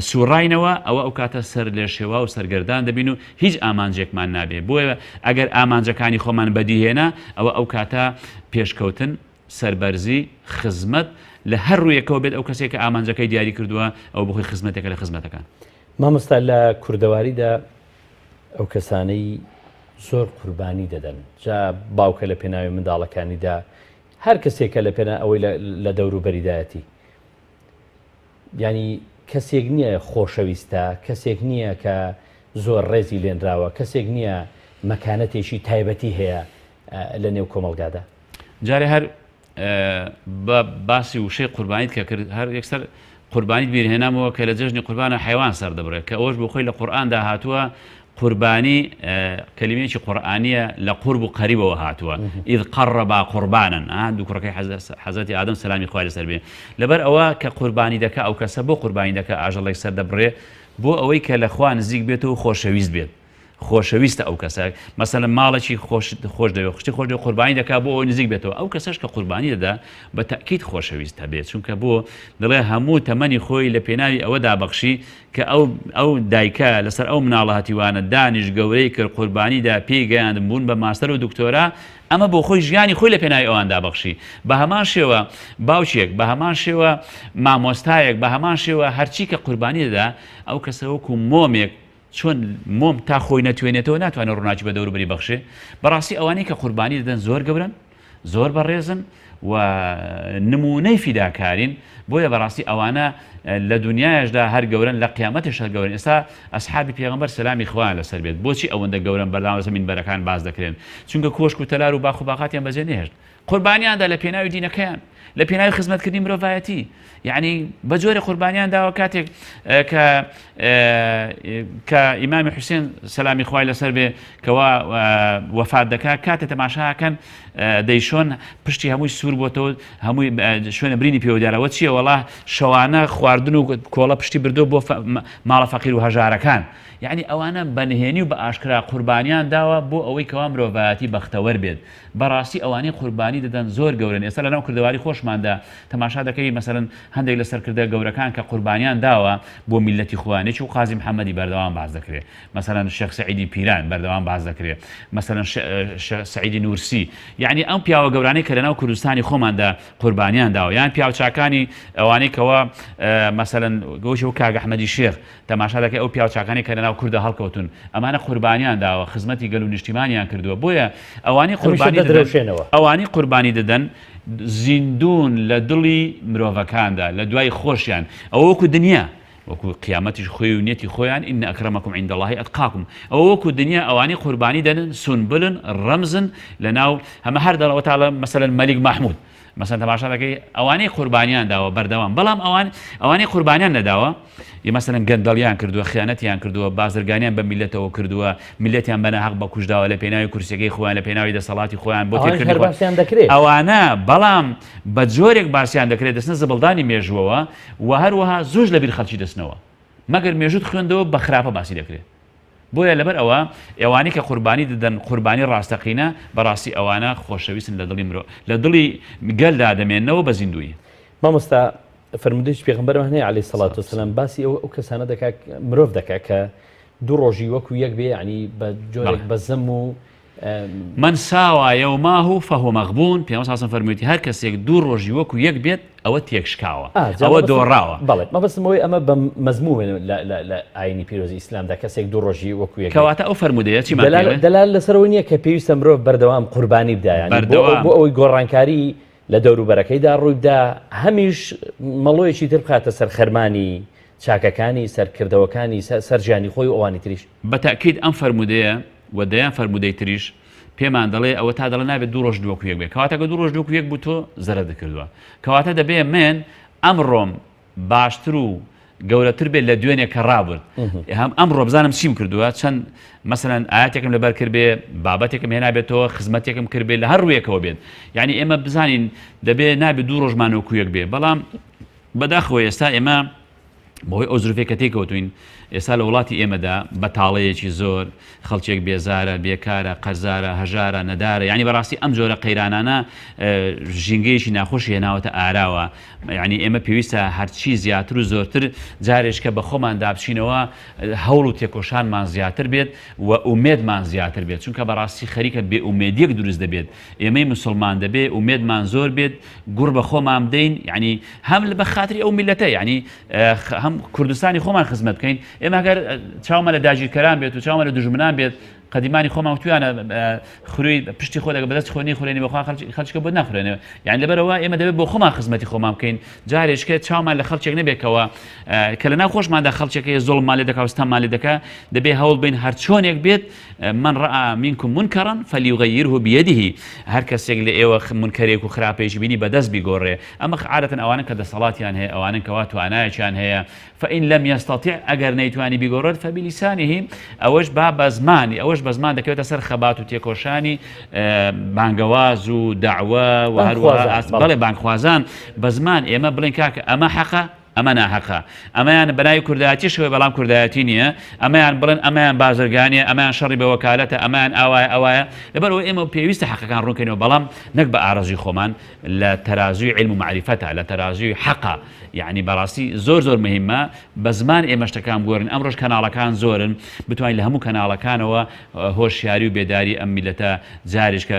سوڕاینەوە ئەوە ئەو کاتە سەر لێ شێوا و سەرگەردان دەبین و هیچ ئامانجێکمان نابێ بۆیە ئەگەر ئامانجەکانی خۆمان بەدیهێنا ئەو کاتە پێشکەوتن سەربەرزی خزمەت لە هەر ڕوویەکەوە بێت ئەو کەسێک کە ئامانجەکەی دیاری کردووە ئەو بخۆی خزمەتێکە لە خزمەتەکان مامۆستا لە کوردەواریدا ئەو کەسانەی زۆر قوربانی دەدەن جا باوکە لە پێناوی منداڵەکانیدا هەر کەسێکە لە پێنا ئەوەی لە دەوروبەریدایەتی ینی کەسێک نییە خۆشەویستە کەسێک نییە کە زۆر ڕێزی لێنراوە کەسێک نییە مەکانەتێکی تایبەتی هەیە لە نێو کۆمەلگادا جارێ هەر بە باسی وشەی قوربانیت کە کرد هەر یەکسەر قوربانیت بیرهێنامەوە کە لە جەژنی قوربانە حیوان سەر دەبڕێت کە ئەوەش بۆ خۆی لە قورئاندا هاتووە قوربانی کەلیمەیەکی قورئانیە لە قورب و قەریبەوە هاتووە ئیذ قەڕەبا قوربانن دوو کوڕەکەی حەزەتی ئادەم سەلامی خوای لەسەر بێ لەبەر ئەوە کە قوربانی دەکا ئەو کەسە بۆ قوربانی دەکا ئاژەڵێک سەر دەبڕێ بۆ ئەوەی کە لە خوا نزیک بێتەوە خۆشەویست بێت خۆشەویستە ئەو کەسە مەسەلەن ماڵێکی خۆش دەوێت خشتی خۆش دەوێت قوربانی دەکا بۆ ئەوەی نزیک بێتەوە ئەو کەسەش کە قوربانی دەدا بە تەکید خۆشەویست هەبێت چونکە بۆ دەڵێ هەموو تەمەنی خۆی لە پێناوی ئەوە دابەخشی کە ئەو دایکە لەسەر ئەو مناڵە هەتیوانە دانیش گەورەی کرد قوربانیدا پێی گەیاندن بوون بە ماستەر و دکتۆرا ئەمە بۆ خۆی ژیانی خۆی لە پێناوی ئەوان دابەخشی بە هەمان شێوە باوچێک بە هەمان شێوە مامۆستایەک بە هەمان شێوە هەرچی کە قوربانی دەدا ئەو کەسە وەکو مۆمێک چۆن مۆم تا خۆی نەتوێنێتەوە ناتوانێت ڕووناکی بە دەوروبەری بەخشێ بەڕاستی ئەوانەی کە قوربانی دەدەن زۆر گەورن زۆر بەڕێزن و نمونەی فیداکارین بۆیە بەڕاستی ئەوانە لە دنیاەشدا هەر گەورن لە قیامەتش هەر گەورن. ئێستا ئەسحابی پێغەمبەر سەلامی خوا لەسەر بێت بۆچی ئەوەندە گەورن بەردەوام لەسەر مینبەرەکان باز دەکرێن؟ چونکە کۆشک و تەلار و باخ و باخاتیان بەجێ نێهێشت، قوربانیاندا لە پێناوی دینەکەیان، لە پێناوی خزمەتکردنی مرۆڤایەتی. یعنی بە جۆرە قوربانیان داوە کاتێک کە ئیمامی حوسێن سەلامی خوای لەسەر بێ کەوا وەفات دەکات، کاتێ تەماشاکەن دەیشۆن پشتی هەمووی سوور بۆتەوە، هەمووی شوێنە برینی پێوە دیارەوە چییە؟ وەڵا شەوانە خواردن و کۆڵە پشتی بردو بۆ ماڵە فەقیر و هەژارەکان. یعنی ئەوانە بەنهێنی و بە ئاشکرا قوربانیان داوە بۆ ئەوەی کەوا مرۆڤایەتی بەختەوەر بێت. بەڕاستی ئەوانەی قوربانی دەدەن زۆر گەورن. ئێستا لەناو کردەواری خۆشماندا تەماشا دەکەی مەسەرەن هەندێک لە سەرکردە گەورەکان کە قوربانیان داوە بۆ میلەتی خوانێکی و قازی محەممەدی بەردەوام باز دەکرێت، مەسەرەن شێخ سەعیدی پیران بەردەوام باز دەکرێت، مەسەرەن سەعیدی نورسی. یعنی ئەم پیاوە گەورانەی کە لەناو کوردستانی خۆماندا قوربانیان داوە، یان پیاوچاکانی ئەوانەی کەوا مەسەرەن گۆشی و کاگ ئەحمەدی شێخ تەماشا دەکەی ئەو پیاوچاکانی کە لەناو کوردە هەڵکەوتون، ئەمانە قوربانیان داوە، خزمەتی گەل و نیشتیمانیان کردووە. بۆیە ئەوانی قوربانی دەدەن زیندون لە دڵی مرۆڤەکاندا لە دوای خۆشیان، ئەو وەکو دنیا وەکو قیامەتیش خۆی و نیەتی خۆیان ئین ئەکرەمەکم عیند الله ئەتقاکم. ئەو وەکو دنیا ئەوانی قوربانی دەدەن سونبلن ڕەمزن لەناو هەمە هەر دەڵەوە تاڵە مەسەلەن مەلیک مەحموود مەسەن تەماشا دەکەی ئەوانەی قوربانیان داوە بەردەوام، بەڵام ئەوانەی قوربانیان نەداوە مەسەلەن گەندەڵیان کردووە، خیانەتیان کردووە، بازرگانیان بە میلەتەوە کردووە، میلەتیان بەناحەق بە کوژداوە لە پێناوی کورسیەکەی خۆیان، لە پێناوی دەسەڵاتی خۆیان بۆ تێکردنەوە ئەوانە، بەڵام بە جۆرێک باسییان دەکرێت دەستنە زبڵدانی مێژووەوە و هەروەها زۆر لەبیر خەڵکی دەستنەوە، مەگەر مێژوت خوێندەوە بە خراپە باسی دەکرێت. بۆیە لەبەر ئەوە ئێوانی کە قوربانی دەدەن قوربانی ڕاستەقینە بەڕاستی ئەوانە خۆشەویستن لە دڵی مرۆ لە دڵی گەلدا دەمێننەوە بە زیندوی. مامۆستا فەرمودەی پێغەمبەرمان هەیە عەلەیهی سەڵات وسەلام باسی ئەو کەسانە دەکات مرۆڤ دەکات کە دوو ڕۆژی وەکو یەک بێ، ینی بە جۆرێک بەزەم و من ساوە یەوماه فەهو مەغبون. پێغەمبەر صلی الله علیه و سلم فەرموویەتی هەر کەسێک دوو ڕۆژی وەکو یەک بێت ئەوە تێکشکاوە، ئەوە دۆڕاوە. بەڵێ مەبەستمەوەی ئەمە بە مەزمومە لە ئاینی پیرۆزی ئیسلامدا کەسێک دوو ڕۆژی وەکو یەک. کەواتە ئەو فەرمودەیە چی دەلال لەسەرەوەی نییە کە پێویستە مرۆڤ بەردەوام قوربانی بدایان بۆ ئەوەی گۆڕانکاری لە دەوروبەرەکەیدا ڕووی بدا، هەمیش مەڵۆیەکی تر بخاتە سەر خەرمانی چاکەکانی سەرکردەوەکانی سەرژیانی خۆی و ئەوانی تریش. بەتاکید ئەم فەرمودەیە و دەیان فەرمودەی تریش پێمان دەڵێ ئەوە تا دەڵێ نابێت دوو ڕۆژ دووەکو یەک بێت، کەواتە دوو ڕۆژ دووەکو یەک بوو تۆ زەرە دەکردووە، کەواتە دەبێ من ئەمڕۆم باشتر و گەورەتر بێت لە دوێنێک کە ڕابرد. ئەمڕۆ بزانم چیم کردووە، چەند مەسەلەن ئاەتێکم لەبەر کرد بێ، بابەتێکم هێنا بێتەوە، خزمەتێکم کرد بێت لە هەر ڕوویەکەوە بێت. یعنی ئێمە بزانین دەبێت نابێت دوو ڕۆژمانەوەکو یەک بێ، بەڵام بەداخەوە ئێستا ئێمە بۆی ئەو زروفێکە تێکەوتوین ئێستا لە وڵاتی ئێمەدا بەتاڵەیەکی زۆر خەڵکێک بێزارە، بێکارە، قەرزارە، هەژارە، نەدارە، یعنی بەڕاستی ئەم جۆرە قەیرانانە ژینگەیەکی ناخۆشی هێناوەتە ئاراوە. یعنی ئێمە پێویستە هەرچی زیاتر و زۆرتر جارێشکە بە خۆمان دابچینەوە هەوڵ و تێکۆشانمان زیاتر بێت و ئومێدمان زیاتر بێت، چونکە بەڕاستی خەریکە بێ ئومێدیەک دروست دەبێت. ئێمەی مسلمان دەبێ ئومێدمان زۆر بێت، گوڕ بە خۆمان بدەین، یعنی هەم بە خاتری ئەو میلەتە، یعنی هەم کوردستانی خۆمان خزمەت بکەین. ئێمە گەر چاومە لە داگیرکەران بێت و چاومە لە دوژمنان بێت، قەدیمانی خۆمان توانە خروی پشتی خۆ دەگە بەدەست خۆنی خورێنی بەخوا خەڵکە بۆ ناخورێنەوە. یعنی لەبەرەوە ئێمە دەبێت بۆ خۆمان خزمەتی خۆمان بکەین، جارێشکە چاومان لە خەڵکێک نەبێتەوە کە لە ناو خۆشماندا خەڵکێکی زۆڵمان لێ دەکا و ستەممان لێ دەکا، دەبێت هەوڵ بین هەر چۆنێک بێت من ڕەئا منکم منکەرا فەلیوغەیرهو بیەدیه، هەر کەسێک لە ئێوە منکەرێک و خراپەیەکی بینی بەدەست بیگۆڕێ. ئەمە عادەتەن ئەوانە کە دەسەڵاتیان هەیە، ئەوانن کەوا توانایەکیان هەیە، فإن لم يستطع ئەگەر نەیتوانی بیگۆڕێت فبلیسانه، ئەوەش بە زمانی، ئەوەش بە زمان دەکەوێتە سەر خەبات و تێکۆشانی بانگەواز و داعوە و هەروەها بەڵێ بانگخوازان بە زمان ئێمە بڵێن کاکە ئەمە حەقە ئەمە ناحەقە، ئەمەیان بەناوی کوردایەتی شەوێ بەڵام کوردایەتی نییە، ئەمەیان بڵێن ئەمەیان بازرگانیە، ئەمەیان شەڕی بە وەکالەتە، ئەمەیان ئەوایە. لەبەرەوە ئێمە پێویستە حەقەکان ڕوونکەینەوە، بەڵام نەک بە ئارەزوی خۆمان، لە تەرازوی علم و معریفەتە، لە تەرازوی حەقە. یعنی بەڕاستی زۆر زۆر مهمە بە زمان ئێمە شتەکان بگۆڕین. ئەمڕۆژ کەناڵەکان زۆرن، بتوانین لە هەموو کەناڵەکانەوە هۆشیاری و بێداری ئەم میلەتە جارێشکە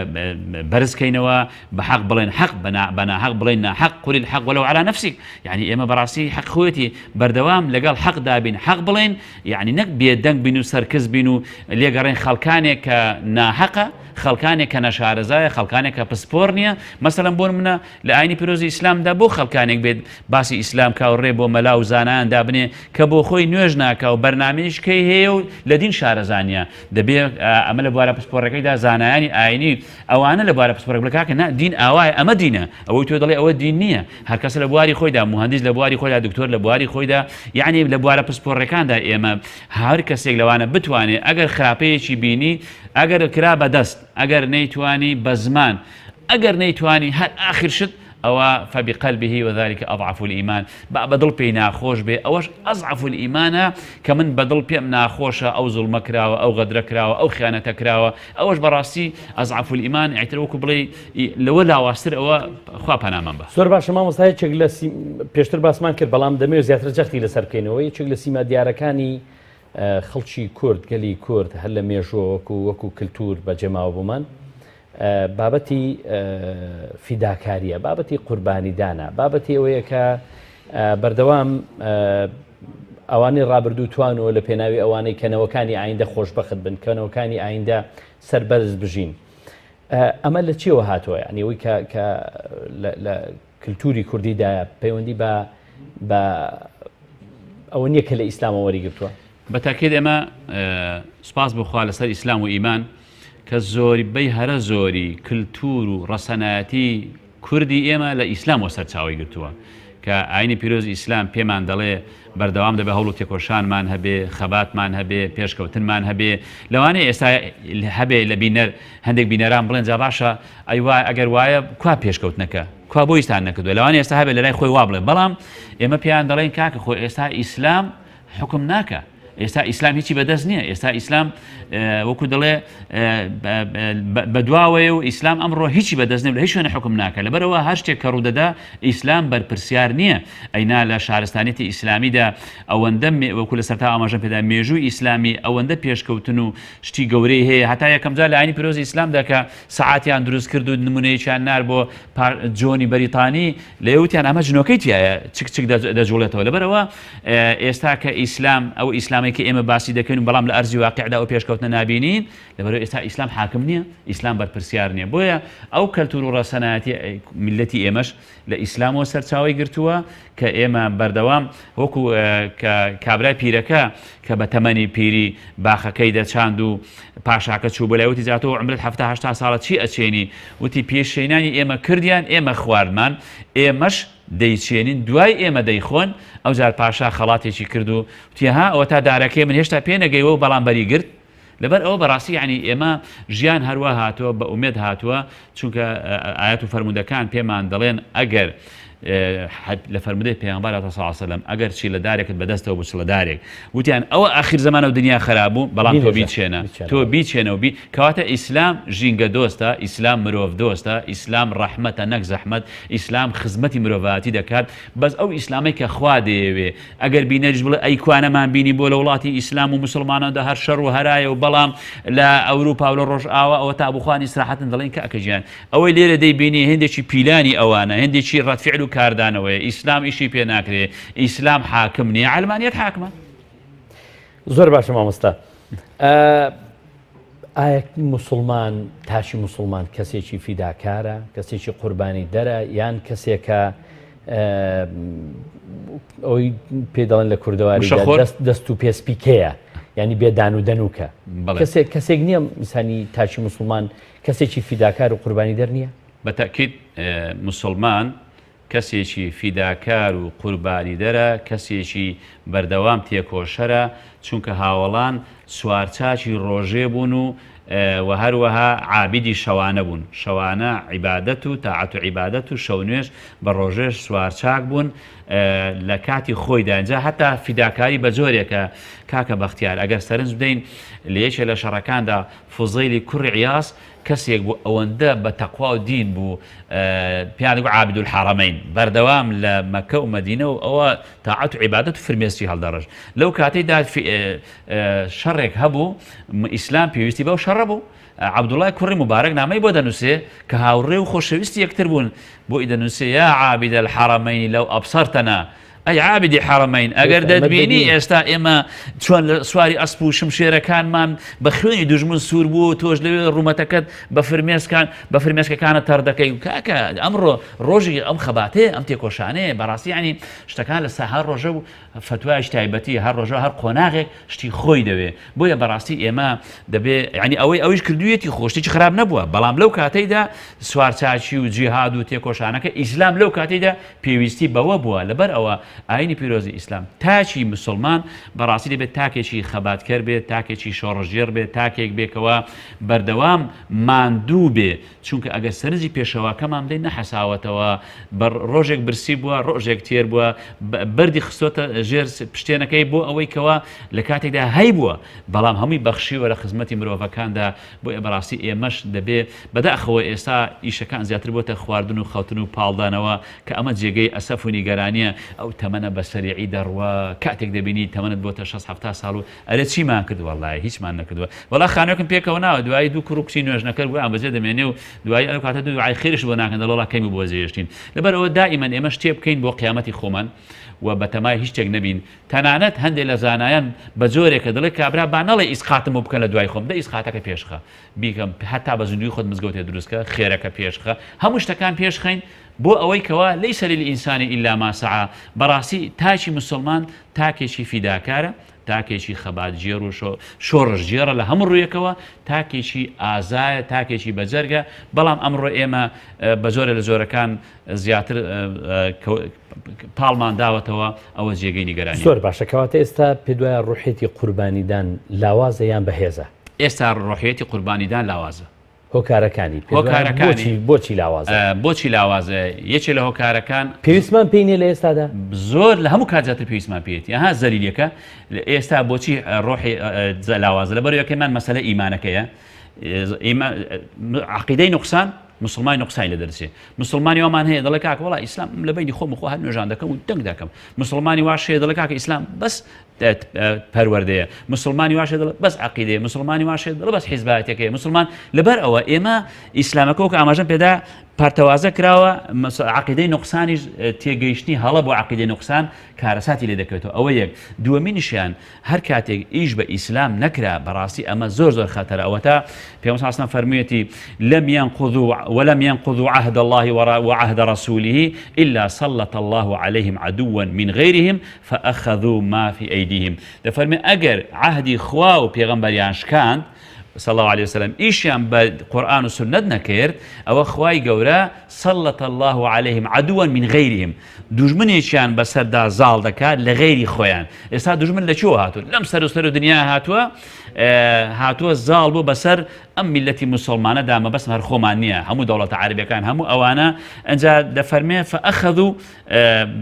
بەرزکەینەوە، بە حەق بڵێن حەق، بە ناحەق بڵێن ناحەق، قول الحەق ولو على نفسك. یعنی ئێمە بەڕاستی کاتی حەق خۆیەتی بەردەوام لەگەڵ حەق دابین حەق بڵێن یعنی نەک بێدەنگ بین و سەرکەس بین و لێگەڕێن خەڵکانێک کە ناحەقە خەڵکانێک کە نەشارەزایە خەڵکانێک کە پسپۆر نییە مەسەڵەن بۆ منە لە ئاینی پیرۆزی ئیسلامدا بۆ خەڵکانێک بێت باسی ئیسلام کاوڕێ بۆ مەلا و زانایان دابنێ کە بۆ خۆی نوێژ ناکە و بەرنامەیەشکەی هەیە و لە دین شارەزانیە دەبێت ئەمە لە بوارە پسپۆڕەکەیدا زانایانی ئاینی ئەوانە لە بوارە پسپۆڕێک بڵکاکە نا دین ئاوایە ئەمە دینە ئەوەی تۆ دەڵێ ئەوە دین نییە هەر کەسە لە بواری خۆیدا مهندس لە بواری خۆیدا دکتۆر لە بواری خۆیدا یعنی لە بوارە پسپۆڕەکاندا ئێمە هەر کەسێک لەوانە بتوانێت ئەگەر خراپەیەکی بینی ئەگەر کرا بەدەست ئەگەر نەیتوانی بە زمان ئەگەر نەیتوانی هەر ئاخر شت ئەوە فبقلبه وذلك أضعف الإيمان بەدڵ پێی ناخۆش بێ ئەوەش أضعف الإيمانە کە من بەدڵ پێم ناخۆشە ئەو زوڵمە کراوە ئەو غەدرە کراوە ئەو خیانەتە کراوە ئەوەش بەڕاستی أضعف الإيمان ئەیترەوەکو بڵێ لەوە لاواستر ئەوە خوا پەنامان بە زۆر باشە مامۆستا یەکێک لە پێشتر باسمان کرد بەڵام دەمەوێت زیاتر جەختی لەسەر بکەینەوە یەکێک لە سیما دیارەکانی خەڵکی کورد گەلی کورد هەر لە مێژۆ وەکو کللتور بەجێماوە بوومان بابەتی فیداکاریە بابەتی قوربانیدانە بابەتی ئەوەیە کە بەردەوام ئەوانەی ڕابردوو توانەوە لە پێناوی ئەوانەی کەنەوەکانی ئایندە خۆشبەخت بن کەنەوەکانی ئایندە سەربەرز بژین ئەمە لە چێوە هاتووە ینی ئەوەی کە لە کللتوری کوردیدا پەیوەندی بە ئەوە نییە کە لە ئیسلامە وەریگرتووە بەتاکێت ئێمە سپاس بخوا لەسەر ئیسلام و ئیمان کە زۆربەی هەرە زۆری کللتور و ڕەسەنایەتی کوردی ئێمە لە ئیسلام و سەرچاوی گرتووە کە ئاینی پیرۆزی ئیسلام پێمان دەڵێ بەردەوام دەبێ هەوڵ و تێکۆشانمان هەبێ خەباتمان هەبێ پێشکەوتنمان هەبێ لەوانەیە ئێستا هەبێ لە بینەر هەندێک بینەران بڵێن جا باشە ئەگەر وایە کوا پێشکەوتنەکە کوا بۆ ئیسان نەکردووە لەوانەیە ئێستا هەبێ لە لای خۆی وا بڵێ بەڵام ئێمە پێیان دەڵێن کاکە خۆی ئێستا ئیسلام حکم ناکە ئێستا ئیسلام هیچی بەدەست نییە ئێستا ئیسلام وەکو دەڵێ بەدواوەیە و ئیسلام ئەمڕۆ هیچی بەدەست نیە لە هیچ شوێنە حکم ناکە لەبەرەوە هەر شتێک کە ڕوودەدا ئیسلام بەرپرسیار نییە ئەینا لە شارستانێتی ئیسلامیدا ئەوەندە وەکو لە سەرتا ئاماژەم پێدا مێژووی ئیسلامی ئەوەندە پێشکەوتن و شتی گەورەی هەیە هەتا یەکەم جار لە ئاینی پیرۆزی ئیسلامدا کە سەعاتیان دروست کرد و نمونەیەکیان نار بۆ جۆنی بەریتانی لەوتیان ئەمە جنۆکەی تایە چک دەجوڵێتەوە لەبەرەوە ئێستا کە ئیسلام ئەو ئیسلامی کە ئێمە باسی دەکەین بەڵام لە ئەرزی واقعدا ئەو پێشکەوتنە نابینین لەبەرەوە ئێستا ئیسلام حاکم نییە ئیسلام بەرپرسیار نییە بۆیە ئەو کەلتور و ڕەسەنایەتی میلەتی ئێمەش لە ئیسلامەوە سەرچاوی گرتووە کە ئێمە بەردەوام وەکو کابرای پیرەکە کە بە تەمەنی پیری باخەکەی دەچاند و پاشاکە چوو بۆ لای وتی جاتۆ عمرت 70 ساڵە چی ئەچێنی وتی پێشێنانی ئێمە کردیان ئێمە خواردمان ئێمەش دەیچێنین دوای ئێمە دەیخۆن ئەو جار پاشا خەڵاتێکی کرد و وتیها ئەوە تا دارەکەی من هێشتا پێ نەگەیەوە و بەڵام بەری گرت لەبەر ئەوە بەڕاستی ینی ئێمە ژیان هەروە هاتووە بە ئومێد هاتووە چونکە ئاەت و فەرمودەکان پێمان دەڵێن ئەگەر لە فەرمودەی پێغەمبەر صلی الله علیه و سلم ئەگەر چی لە دارێکت بەدەستەوە بچ لە دارێک وتیان ئەوە ئاخر زمانە و دنیا خراپ بوو بەڵام تۆ بیچێنە تۆ بیچێنە و کەواتە ئیسلام ژینگە دۆستە ئیسلام مرۆڤ دۆستە ئیسلام ڕەحمەتە نەک زەحمەت ئیسلام خزمەتی مرۆڤاتی دەکات بەس ئەو ئیسلامی کە خوا دەیەوێ ئەگەر بینەریش بڵێ ئەی کوانەمان بینی بۆ لە وڵاتی ئیسلام و مسلماناندا هەر شەڕ و هەرایە و بەڵام لە ئەوروپا و لە ڕۆژ ئاوا ئەوە تا بخوانی سراحەتن دەڵێن کە ئەکەجیان ئەوەی لێرە دەیبینی هێندێکی پیلانی ئەوانە هێندێکی ڕەتفعل و کاردانەوەی ئیسلام ئیشی پێ ناکرێ ئیسلام حاکم نییە علمانیەت حاکمە زۆر باشە مامۆستا ئایا مسلمان تاشی مسلمان کەسێکی فیداکارە کەسێکی قوربانی دەرە یان کەسێکە ئەوی پێدەڵێن لە کوردەواری دەست و پێسپیکەیە ینی بێدان و دەنوکە کەسێک نییە میسانی تاشی مسلمان کەسێکی فیداکار و قوربانی دەر نییە بەتاکید مسلمان کەسێکی فیداکار و قوربانی دەرە کەسێکی بەردەوام تێکۆشەرە چونکە هاوڵان سوارچاکی ڕۆژێ بوون و و هەروەها عابیدی شەوانە بوون شەوانە عیبادەت و تاعەت و عیبادەت و شەونێش بە ڕۆژێش سوارچاک بوون لە کاتی خۆیدا اینجا هەتا فیداکاری بە جۆرێکە کاکە بەختیار ئەگەر سەرنج بدەین لە یەکێک لە شەڕەکاندا فوزەیلی کوڕی عیاس کەسێک بوو ئەوەندە بە تەقوا و دین بوو پێیان دەگوت عابد الحرەمەین بەردەوام لە مەکە و مەدینە و ئەوە تاعەت و عیبادەت و فرمێسکی هەڵدەڕژ لەو کاتەیدا شەڕێک هەبوو ئیسلام پێویستی بەو شەڕە بوو عەبدوڵای کوڕی مبارەک نامەی بۆ دەنووسێ کە هاوڕێ و خۆشەویستی یەکتر بوون بۆ ئیدەنووسێ یا عابد الحرەمەین لەو ئەبسەرتەنا ئەی عابدی حرەمەین ئەگەر دەتبینی ئێستا ئێمە چۆن لە سواری ئەسپ و شمشێرەکانمان بە خوێنی دوژمن سوور بوو تۆش لەوێ ڕوومەتەکەت بە فرمێسکەکانە تەڕ دەکەی و کاکە ئەمڕۆ ڕۆژی ئەم خەباتەیە ئەم تێکۆشانەیە بەڕاستی ینی شتەکان لە هەر ڕۆژە و فتوایش تایبەتی هەر ڕۆژە هەر قۆناغێک شتی خۆی دەوێ بۆیە بەڕاستی ئێمە دەبێ ینی ئەوەیش کردوێتی خۆشتێکی خراپ نەبووە بەڵام لەو کاتەیدا سوارچاچی و جیهاد و تێکۆشانەکە ئیسلام لەو کاتەیدا پێویستی بەوە بووە لەبەر ئەوە ئاینی پیرۆزی ئیسلام تاچی مسلمان بەڕاستی دەبێت تاکێکی خەباتکەر بێت تاکێکی شۆڕژێر بێت تاکێک بێکەوە بەردەوام ماندوو بێ چونکە ئەگەر سەرنجی پێشەوەکەمان بدەین نەحەساوەتەوە بە ڕۆژێک برسی بووە ڕۆژێک تێر بووە بەردی خستۆتە ژێر پشتێنەکەی بۆ ئەوەی کەوە لە کاتێکدا هەی بووە بەڵام هەمووی بەخشیوە لە خزمەتی مرۆڤەکاندا بۆ بەڕاستی ئێمەش دەبێ بەداخەوە ئێستا ئیشەکان زیاتر بۆتە خواردن و خەوتن و پاڵدانەوە کە ئەمە جێگەی ئەسەف و نیگەرانیە ئەو تەمەنە بە سەریعی دەڕوە کاتێک دەبینی تەمەنت بۆتە 6 ساڵ و ئەرێ چیمان کرد وەڵای هیچمان نەکردووە وەڵا خانەکەم پێکەوە ناوە دوایی دوو کوڕ و کچی نوێژنەکە بوو ئەم بەجێ دەمێنێ و دوایی ئەو کاتە دوای خێرش بۆ ناکەن دەڵڵا کەمی بۆ جێشتین لەبەر ئەوە دائیمەن ئێمە شتێ بکەین بۆ قیامەتی خۆمان و بەتەمای هیچ شتێک نەبین تەنانەت هەندێک لە زانایان بە جۆرێکە دەڵێ کابرا با نەڵێ ئیسقاتم و بکەن لە دوای خۆم دە ئیسقاتەکە پێشخە بیکەم هەتا بە زندوی خۆت مزگەوتێ دروستکە خێرەکە پێشخە هەموو شتەکان پێشخەین بۆ ئەوەی کەوا لەیسە للئینسانی ئیلا ما سعى بەڕاستی تاچی مسلمان تاکێکی فیداکارە تاکێکی خەباتجێر و شۆڕژگێرە لە هەموو ڕوویەکەوە تاکێکی ئازایە تاکێکی بەجەرگە بەڵام ئەمڕۆ ئێمە بە زۆرە لە زۆرەکان زیاتر پاڵمان داوەتەوە ئەوە جێگەی نیگەرانی زۆر باشە کەواتە ئێستا پێ دوایە ڕوحێتی قوربانیدان لاوازە یان بەهێزە ئێستا ڕۆحێتی قوربانیدان لاوازە هۆکارەکانی بۆچی لاوازە بۆچی لاوازە یەکێ لە هۆکارەکان پێویستمان پێینێ لە ئێستادا زۆر لە هەموو کاتجاتر پێویستمان پێێتی ئەها زەلیلەکە ئێستا بۆچی ڕۆحی لاوازە لەبەر یەکەمان مەسەلە ئیمانەکەیە عەقیدەی نوقسان مسلمانی نقصانی لە دەرچێ مسلمانی وامان هەیە دەڵێ کاکە وڵا ئیسلام لە بینی خۆم خۆ هەر نوێژان دەکەم و دەنگ دەکەم مسلمانی واش هەیە دەڵێ کاکە ئیسلام بەس پەروەردەیە مسلمانی واش هەیە دەڵێ بەس عەقیدەیە مسلمانی واش هەیە دەڵێ بەس حیزبایەتێکەیە مسلمان لەبەر ئەوە ئێمە ئیسلامەکە وەکو ئاماژەم پێدا پارتەوازە کراوە عەقیدەی نوقسانی تێگەیشتنی هەڵە بۆ عەقیدەی نوقسان کارەساتی لێ دەکەوێتەوە ئەوە یەک دووەمینیشیان هەر کاتێک ئیش بە ئیسلام نەکرا بەڕاستی ئەمە زۆر خەتەرە ئەوە تا پێغەمبەر صلی الله علیه و فەرموویەتی ولم ينقضوا عهد الله وعهد رسوله إلا سلط الله عليهم عدوا من غيرهم فأخذوا ما في أيديهم دفرمي أجر عهدي خوا وبيغمبريان شكاند صلى الله عليه وسلم إيشان بالقرآن والسنة نكير أو أخواي جورا سلط الله عليهم عدوا من غيرهم دجمن إيشان بسر دا زال دكا لغير خويان إسا دجمن لشو هاتو لم سرو دنيا هاتوا زال بو بسر أم ملتي مسلمانة داما بس هر خومانية همو دولة عربية كان همو أوانا أنجا دفرمي فأخذوا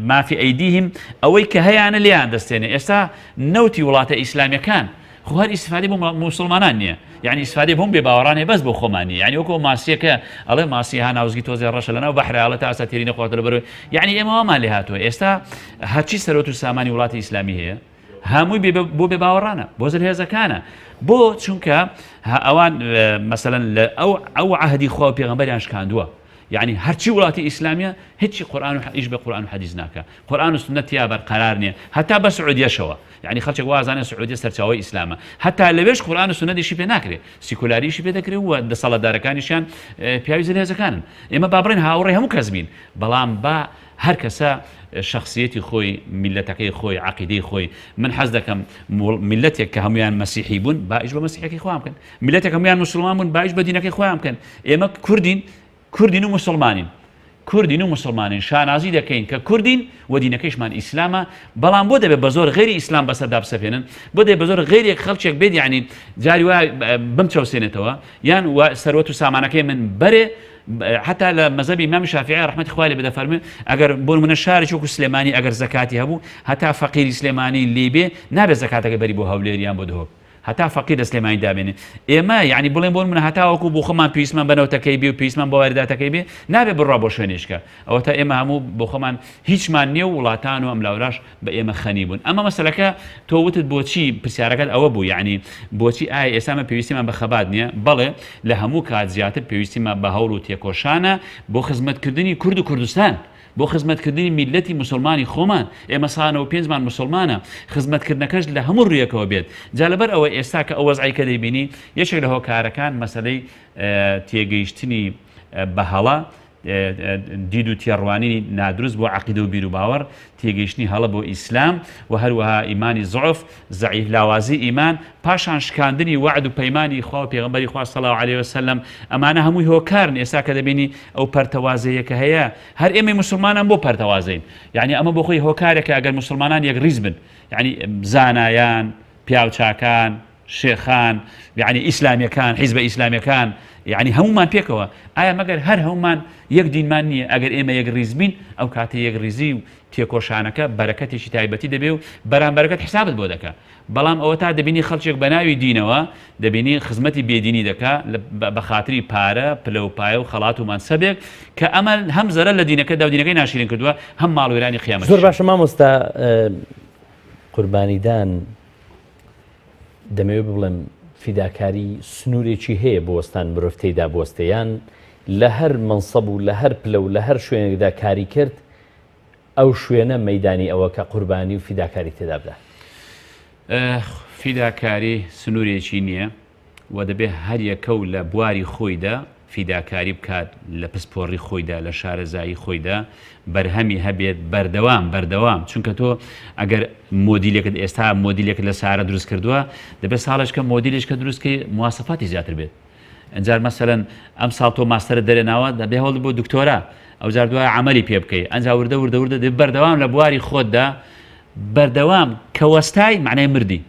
ما في أيديهم أويك هيانا ليان دستيني إسا نوتي ولاة إسلامية كان خو هەر ئیسفادی بۆ مسلمانان نییە یعنی ئیسفادی بۆم بێباوەڕانێ بەس بۆ خۆمانی یعنی وەکو ماسیەکە ئەڵێ ماسی ها ناوزگی تۆزێ ڕەشە لەناو بەحرایڵە تا ئاساتێری نەخواتە لەبەرەوەی یعنی ئێمە وامان لێ هاتووە ئێستا هەرچی سەرۆت و سامانی وڵاتی ئیسلامی هەیە هەمووی بۆ بێباوەڕانە بۆ زەرهێزەکانە بۆ چونکە ئەوان مەسەلەن لە ئەو عەهدی خوا و پێغەمبەریان شکاندووە يعني هرچی وڵاتی ئیسلامیە هیچی قورآن و ئیش بە قورآن و حەدیث ناکە قورآن و سنەت یا بەرقەرار نییە هەتا بە سعودیەشەوە يعني خەڵکێک وازانێ سعودیە سەرچاوەی ئیسلامە هەتا لەوێش قورآن و سنەتیشی پێ ناکرێت سیکولاریشی پێ دەکرێت و دەسەڵاتدارەکانیشیان پیاوی زەرهێزەکانن ئێمە با بڕێن هاوڕێی هەموو کەس بین بەڵام با هەر کەسە شخصیەتی خۆی میلەتەکەی خۆی عەقیدەی خۆی من حەز دەکەم میلەتێک کە هەمویان مەسیحی بوون با ئیش بە مەسیحەکەی خۆیان بکەن میلەتێک هەمویان مسلمان بوون با ئیش بە دینەکەی خۆیان بکەن ئێمە کوردین و مسلمانین شانازی دەکەین کە کوردین و دینەکەیشمان ئیسلامە بەڵام بۆ دەبێت بە زۆر غێری ئیسلام بەسەردا بسەفێنن بۆ دەبێت بە زۆر غێریەک خەڵکێک بێت یعنی جاری وای بمچەوسێنێتەوە یان سەروەت و سامانەکەی من بەرێ حتى لمذهب إمام الشافعي رحمة الله بدأ فرمي أجر بون من الشارع شوكو سليماني أجر زكاتي هبو حتى فقير سليماني اللي بي نابي زكاتك بري بو هوليريان بودهوب حتى فقير سليماني دابيني إما يعني بولين من حتى وكو بو خمان بيسمان بنو تكيبي وبيسمان بواردات تكيبي نابي بالرابو شوينيشكا أو تا إما همو بو خمان هيچ مان نيو ولاتانو أم لاوراش بإما خنيبون أما مسألة توتت بوتشي بسياركات أو بو يعني بوتشي آي إسامة بيوستي ما بخبادنيا بله لهمو كات زياتر بيوستي ما بهولو تيكوشانا بو خدمت كردني كرد و كردستان بۆ خزمەتکردنی میلەتی مسلمانی خۆمان ئێمە سانەوە پێنجمان مسلمانە خزمەتکردنەکەش لە هەموو ڕوویەکەوە بێت جا لەبەر ئەوە ئێستا کە ئەو وەزعی کە دەیبینی یەکێک لە هۆکارەکان مەسەلەی تێگەیشتنی بەهەڵە دید و تێڕوانی نادروست بۆ عەقیدە و بیر و باوەڕ تێگەیشتنی هەڵە بۆ ئیسلام و هەروەها ئیمانی زعف زەعیف لاوازی ئیمان پاشان شکاندنی وعد و پەیمانی خوا و پێغەمبەری خوا صلی الله علیه وسلم ئەمانە هەمووی هۆکارن ئێستا کە دەبینی ئەو پەرتەوازەیە کە هەیە هەر ئێمەی مسلمانان بۆ پەرتەوازەین یعنی ئەمە بۆ خۆی هۆکارێکە ئەگەر مسلمانان یەک ڕیز بن یعنی زانایان پیاوچاکان شێخان یعنی ئیسلامیەکان حیزبە ئیسلامیەکان یعنی هەمومان پێکەوە ئایا مەگەر هەر هەمومان یەک دینمان نییە ئەگەر ئێمە یەک ڕیز بین ئەو کاتە یەک ڕیزی و تێکۆشانەکە بەرەکەتێکی تایبەتی دەبێ و بەرامبەرەکەت حسابت بۆ دەکا بەڵام ئەوە تا دەبینی خەڵکێک بە ناوی دینەوە دەبینی خزمەتی بێدینی دەکا بە خاتری پارە پلە و پایە و خەڵات و مانسەبێک کە ئەمە هەم زەرە لە دینەکەدا و دینەکەی ناشرین کردووە هەم ماڵوێرانی قیامەت زۆر باشە مامۆستا قوربانیدان دەمەوێت بڵێم فیداکاری سنوورێکی هەیە بۆ وەستان مرۆڤ تێیدا بوەستەیان لە هەر منسەب و لە هەر پلە و لە هەر شوێنێکدا کاری کرد ئەو شوێنە مەیدانی ئەوە کە قوربانی و فیداکاری تێدا بدە فیداکاری سنوورێکی نییە و دەبێت هەر یەکە و لە بواری خۆیدا فیداکاری بکات لە پسپۆڕی خۆیدا لە شارەزایی خۆیدا بەرهەمی هەبێت بەردەوام چونکە تۆ ئەگەر مۆدیلێکت ئێستا مۆدیلێک لە سارە دروست کردووە دەبێت ساڵشکە مۆدیلش کە دروستکەی مواسەفاتی زیاتر بێت ئەنجار مەسەلەن ئەم ساڵ تۆ ماستەرە دەرێناوە دەبێ هەوڵ بۆ دکتۆرە ئەو جار دوای عملی پێ بکەیت ئەنج وردە دەبێت بەردەوام لە بواری خۆتدا بەردەوام کە وەستای معنای مردی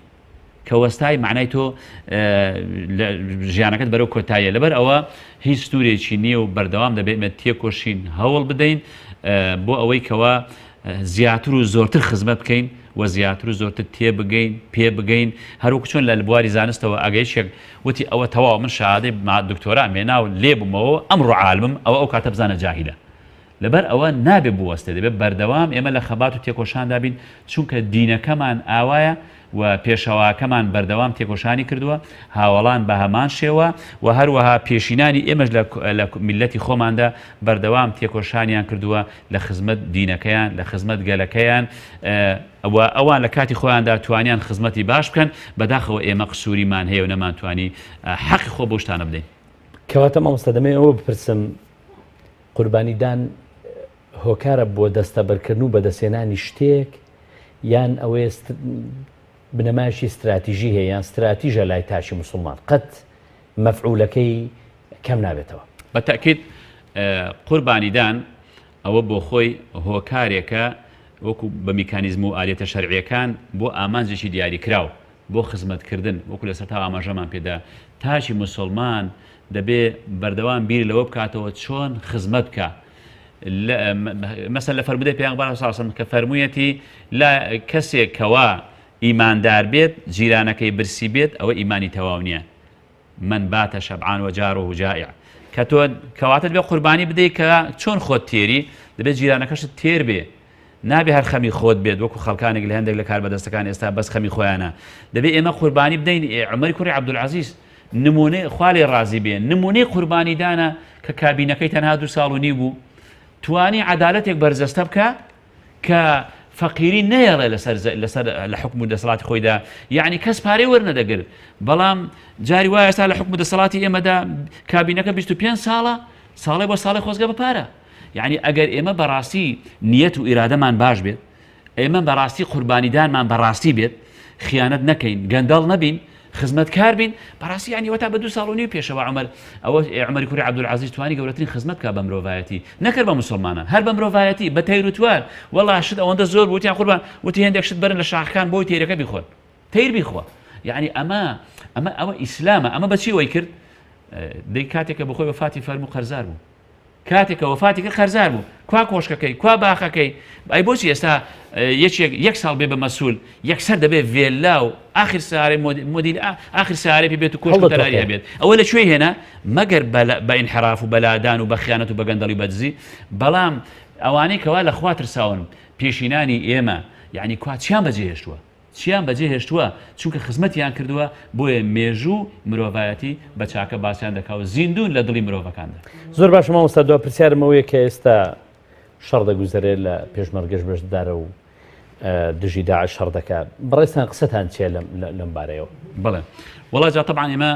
کە وەستای معنای تۆ ژیانەکەت بەرەو کۆتاییە لەبەر ئەوە هیچ سنوورێکی نییە و بەردەوام دەبێت تێکۆشین هەوڵ بدەین بۆ ئەوەی کەوا زیاتر و زۆرتر خزمەت بکەین و زیاتر و زۆرتر تێبگەین پێ بگەین هەروەکو چۆن لە بواری زانستەوە ئەگەیشێک وتی ئەوە تەواو من شادەی دکتۆرا مێنا و لێ بوومەوە ئەمڕۆ عالمم ئەو کاتە بزانە جاهیلە لەبەر ئەوە نابێ بوەستە دەبێت بەردەوام ئێمە لە خەبات و تێکۆشاندا بین چونکە دینەکەمان ئاوایە و پێشەواکەمان بەردەوام تێکۆشانی کردووە هاوڵان بە هەمان شێوە و هەروەها پێشینانی ئێمەش لە میلەتی خۆماندا بەردەوام تێکۆشانیان کردووە لە خزمەت دینەکەیان لە خزمەت گەلەکەیان ئەوان لە کاتی خۆیاندا توانیان خزمەتی باش بکەن بەداخەوە ئێمە قسووریمان هەیە و نەمانتوانی حەقی خۆ بۆ شتانە بدەین کەواتە مامۆستا دەمێ ئەوە بپرسم قوربانیدان هۆکارە بۆ دەستەبەرکردن و بەدەستێنانی شتێک یان ئەوەیە بنەمایشی استراتیژی هەیە یان استراتیژە لای تاشی مسلمان قەت مەفعولەکەی کەم نابێتەوە بەتاکید قوربانیدان ئەوە بۆ خۆی هۆکارێکە وەکو بە میکانیزم و ئالێتە شەرعیەکان بۆ ئامانجێکی دیاری کراو بۆ خزمەتکردن وەکو لە سەرتا ئاماژەمان پێدا تاشی مسلمان دەبێ بەردەوام بیر لەوە بکاتەوە چۆن خزمەت بکە مەسەن لە فەرمودەی پێغەمبەر صلی الله علیه و سلم کە فەرموویەتی لا کەسێک کەوا ئیماندار بێت جیرانەکەی برسی بێت ئەوە ئیمانی تەواو نییە من باتە شەبعان وجاره جائع کە تۆ کەواتە دەبێت قوربانی بدەیت کە چۆن خۆت تێری دەبێت جیرانەکەشت تێر بێ نابێ هەر خەمی خۆت بێت وەکو خەڵکانێک لە هەندێک لە کار بەدەستەکان ئێستا بەس خەمی خۆیانە دەبێت ئێمە قوربانی بدەین عومەری کوڕی عەبدولعەزیز نمونەی خوا لێ ڕازی بێ نمونەی قوربانیدانە کە کابینەکەی تەنها 2 ساڵ و نیو بوو توانی عەدالەتێک بەرزەستە بکە کە فەقیری نەیەڵێ لەسەر لە حکم و دەسەڵاتی خۆیدا یعنی کەس پارەی وەرنەدەگرت بەڵام جاری وایە ئێستا لە حکم و دەسەڵاتی ئێمەدا کابینەکە 25 ساڵە ساڵی بۆ ساڵی خۆزگە بپارە یعنی ئەگەر ئێمە بەڕاستی نیەت و ئیرادەمان باش بێت ئێمە بەڕاستی قوربانیدانمان بەڕاستی بێت خیانەت نەکەین گەندەڵ نەبین خزمەتکار بین بەڕاستی ینی وەتا بە 2 ساڵ و نیو پێشەوە عومەری کوڕی عەبدولعەزیز توانی گەورەترین خزمەت کا بە مرۆڤایەتی نەکرد بە مسلمانە هەر بە مرۆڤایەتی بە تەیر و توار وەڵا شت ئەوەندە زۆر بوتیان قوربان وتی هەندێک شت بەرن لە شاخەکان بۆی تێرەکە بیخۆن تەیر بیخۆ یعنی ئەوە ئیسلامە ئەمە بەچی وەی کرد دەی کاتێکە بەخۆی وەفاتی فەرموو قەرزار بوو کاتێکە وەفاتی کرد قەرزار بوو کوا کۆشکەکەی کوا باخەکەی ئەی بۆچی ئێستا یەک ساڵ بێ بە مەسوول یەکسەر دەبێت ڤێلا و ئاخر سارێ مۆدیل ئاخر سارێ بێت و کۆشک و تەلاری هەبێت ئەوە لەکوێ هێنا مەگەر بە ئینحراف و بەلادان و بە خیانەت و بە گەندەڵی بەدزی بەڵام ئەوانەی کەوا لە خوا ترساون پێشینانی ئێمە یعنی کوا چیان بەجێهێشتووە چیان بەجێهێشتووە چونکە خزمەتیان کردووە بۆیە مێژوو مرۆڤایەتی بە چاکە باسییان دەکاوە زیندون لە دڵی مرۆڤەکاندا زۆر باشە مامۆستا دوا پرسیارم ئەوەیە کە ئێستا شەڕ دەگوزارێت لە پێشمەرگەش بەشدارە و دژی داعش شەڕ دەکات. بەڕێستان قسەتان چیە لەم بارەیەوە؟ بەڵێ وڵا جا طبعا ئێمە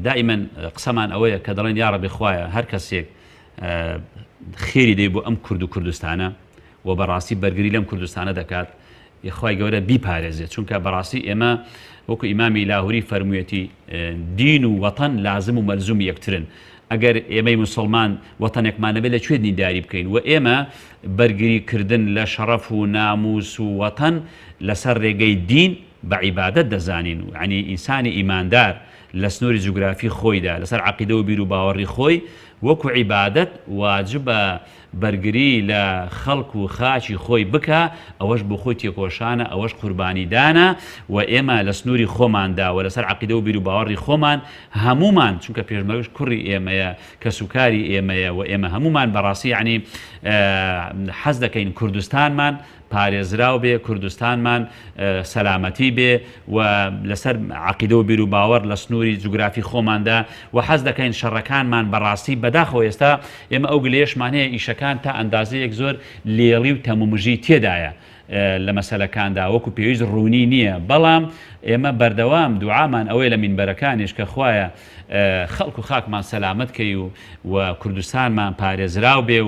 دائما قسەمان ئەوەیە کە دەڵێن یا ڕەبی خوایە هەر کەسێک خێری دەی بۆ ئەم کورد و کوردستانە و بەڕاستی بەرگری لەم کوردستانە دەکات یخوای گەورە بیپارێزێت، چونکە بەڕاستی ئێمە وەکو ئیمامی لاهوری فەرموویەتی دین و وەتەن لازم و مەلزومی یەکترن. ئەگەر ئێمەی مسلمان وەتەنێکمانەبێت لەکوێ دینداری بکەین و ئێمە بەرگریکردن لە شەڕەف و ناموس و وەتەن لەسەر ڕێگەی دین بە عیبادەت دەزانین و عنی ئینسانی ئیماندار لە سنووری جوگرافی خۆیدا لەسەر عەقیدە و بیر و باوەڕی خۆی وەکو عیبادەت واجبە بەرگری لە خەڵک و خاچی خۆی بکە، ئەوەش بۆ خۆی تێکۆشانە، ئەوەش قوربانیدانە و ئێمە لە سنووری خۆماندا و لەسەر عەقیدە و بیر و باوەڕی خۆمان هەمومان، چونکە پێشمەرگەش کوڕی ئێمەیە کە سوکاری ئێمەیە و ئێمە هەمومان بەڕاستی یعنی حەز دەکەین کوردستانمان پارێزراو بێ، کوردستانمان سەلامەتی بێ و لەسەر عەقیدە و بیر و باوەڕ لە سنووری جوگرافی خۆماندا و حەز دەکەین شەڕەکانمان بەڕاستی بەداخەوە ئێستا ئێمە ئەو گلێشمان هەیە ئیشەکان تا ئەندازەیەک زۆر لێڵی و تەمومژی تێدایە لە مەسەلەکاندا وەکو پێویست ڕوونی نییە، بەڵام ئێمە بەردەوام دوعامان ئەوەی لە مینبەرەکانیش کە خوایە خەڵک و خاکمان سەلامەت کەی و کوردستانمان پارێزراو بێ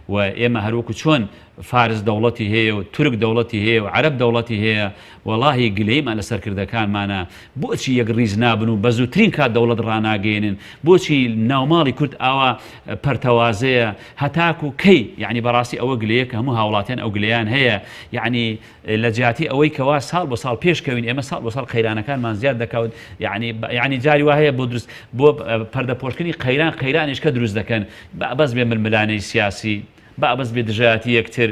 و ئێمە هەروەکو چۆن فارس دەوڵەتی هەیە و تورک دەوڵەتی هەیە و عەرەب دەوڵەتی هەیە وەڵاهی گلەیمان لە سەرکردەکانمانە، بۆچی یەک ڕیز نابن و بە زووترین کات دەوڵەت ڕاناگەێنن، بۆچی ناوماڵی کورد ئاوا پەرتەوازەیە هەتاکو کەی یعنی بەڕاستی ئەوە گلەیە کە هەموو هاوڵاتیان ئەو گلەیان هەیە، یعنی لە جیاتی ئەوەی کەوا ساڵ بۆ ساڵ پێشکەوین ئێمە ساڵ بۆ ساڵ قەیرانەکانمان زیاد دەکەوت، یعنی جاری وا هەیە بۆ دروست بۆ پەردەپۆشکردنی قەیرانیش کە دروست دەکەن بەس بێ ململانەی سیاسی با بەس بێ دژایەتی یەکتر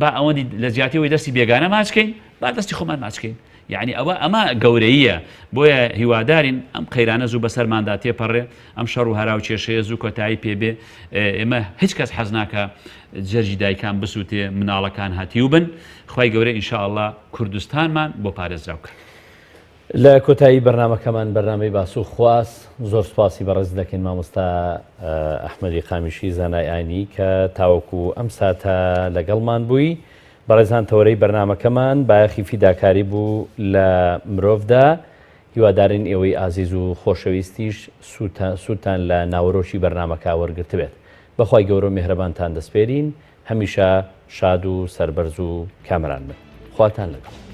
با ئەوەندی لە جیاتیەوەی دەستی بێگانە ماچکەین با دەستی خۆمان ماچکەین، یعنی ئەمە گەورەیە بۆیە هیوادارین ئەم قەیرانە زوو بەسەرماندا تێپەڕێ، ئەم شەڕ و هەراو کێشەیە زوو کۆتایی پێبێ، ئێمە هیچ کەس حەز ناکە جەرجی دایکان بسووتێ مناڵەکان هاتیو بن، خوای گەورە ئینشاءالله کوردستانمان بۆ پارێزراوکە. لە کۆتایی بەرنامەکەمان بەرنامەی باسوو خواست زۆر سپاسی بەڕێز دەکەین مامۆستا ئەحمەدی قامیشی زانای ئاینی کە تاوەکو ئەم ساتە لەگەڵمان بووی. بەڕێزان تەورەی بەرنامەکەمان بایەخی فیداکاری بوو لە مرۆڤدا، هیوادارین ئێوەی ئازیز و خۆشەویستیش سووتان لە ناوەڕۆشی بەرنامەکە وەرگرت بێت. بەخوای گەورە و میهرەبانتان دەسپێرین، هەمیشە شاد و سەربەرز و کامەران بن. خواتان لەگەڵ.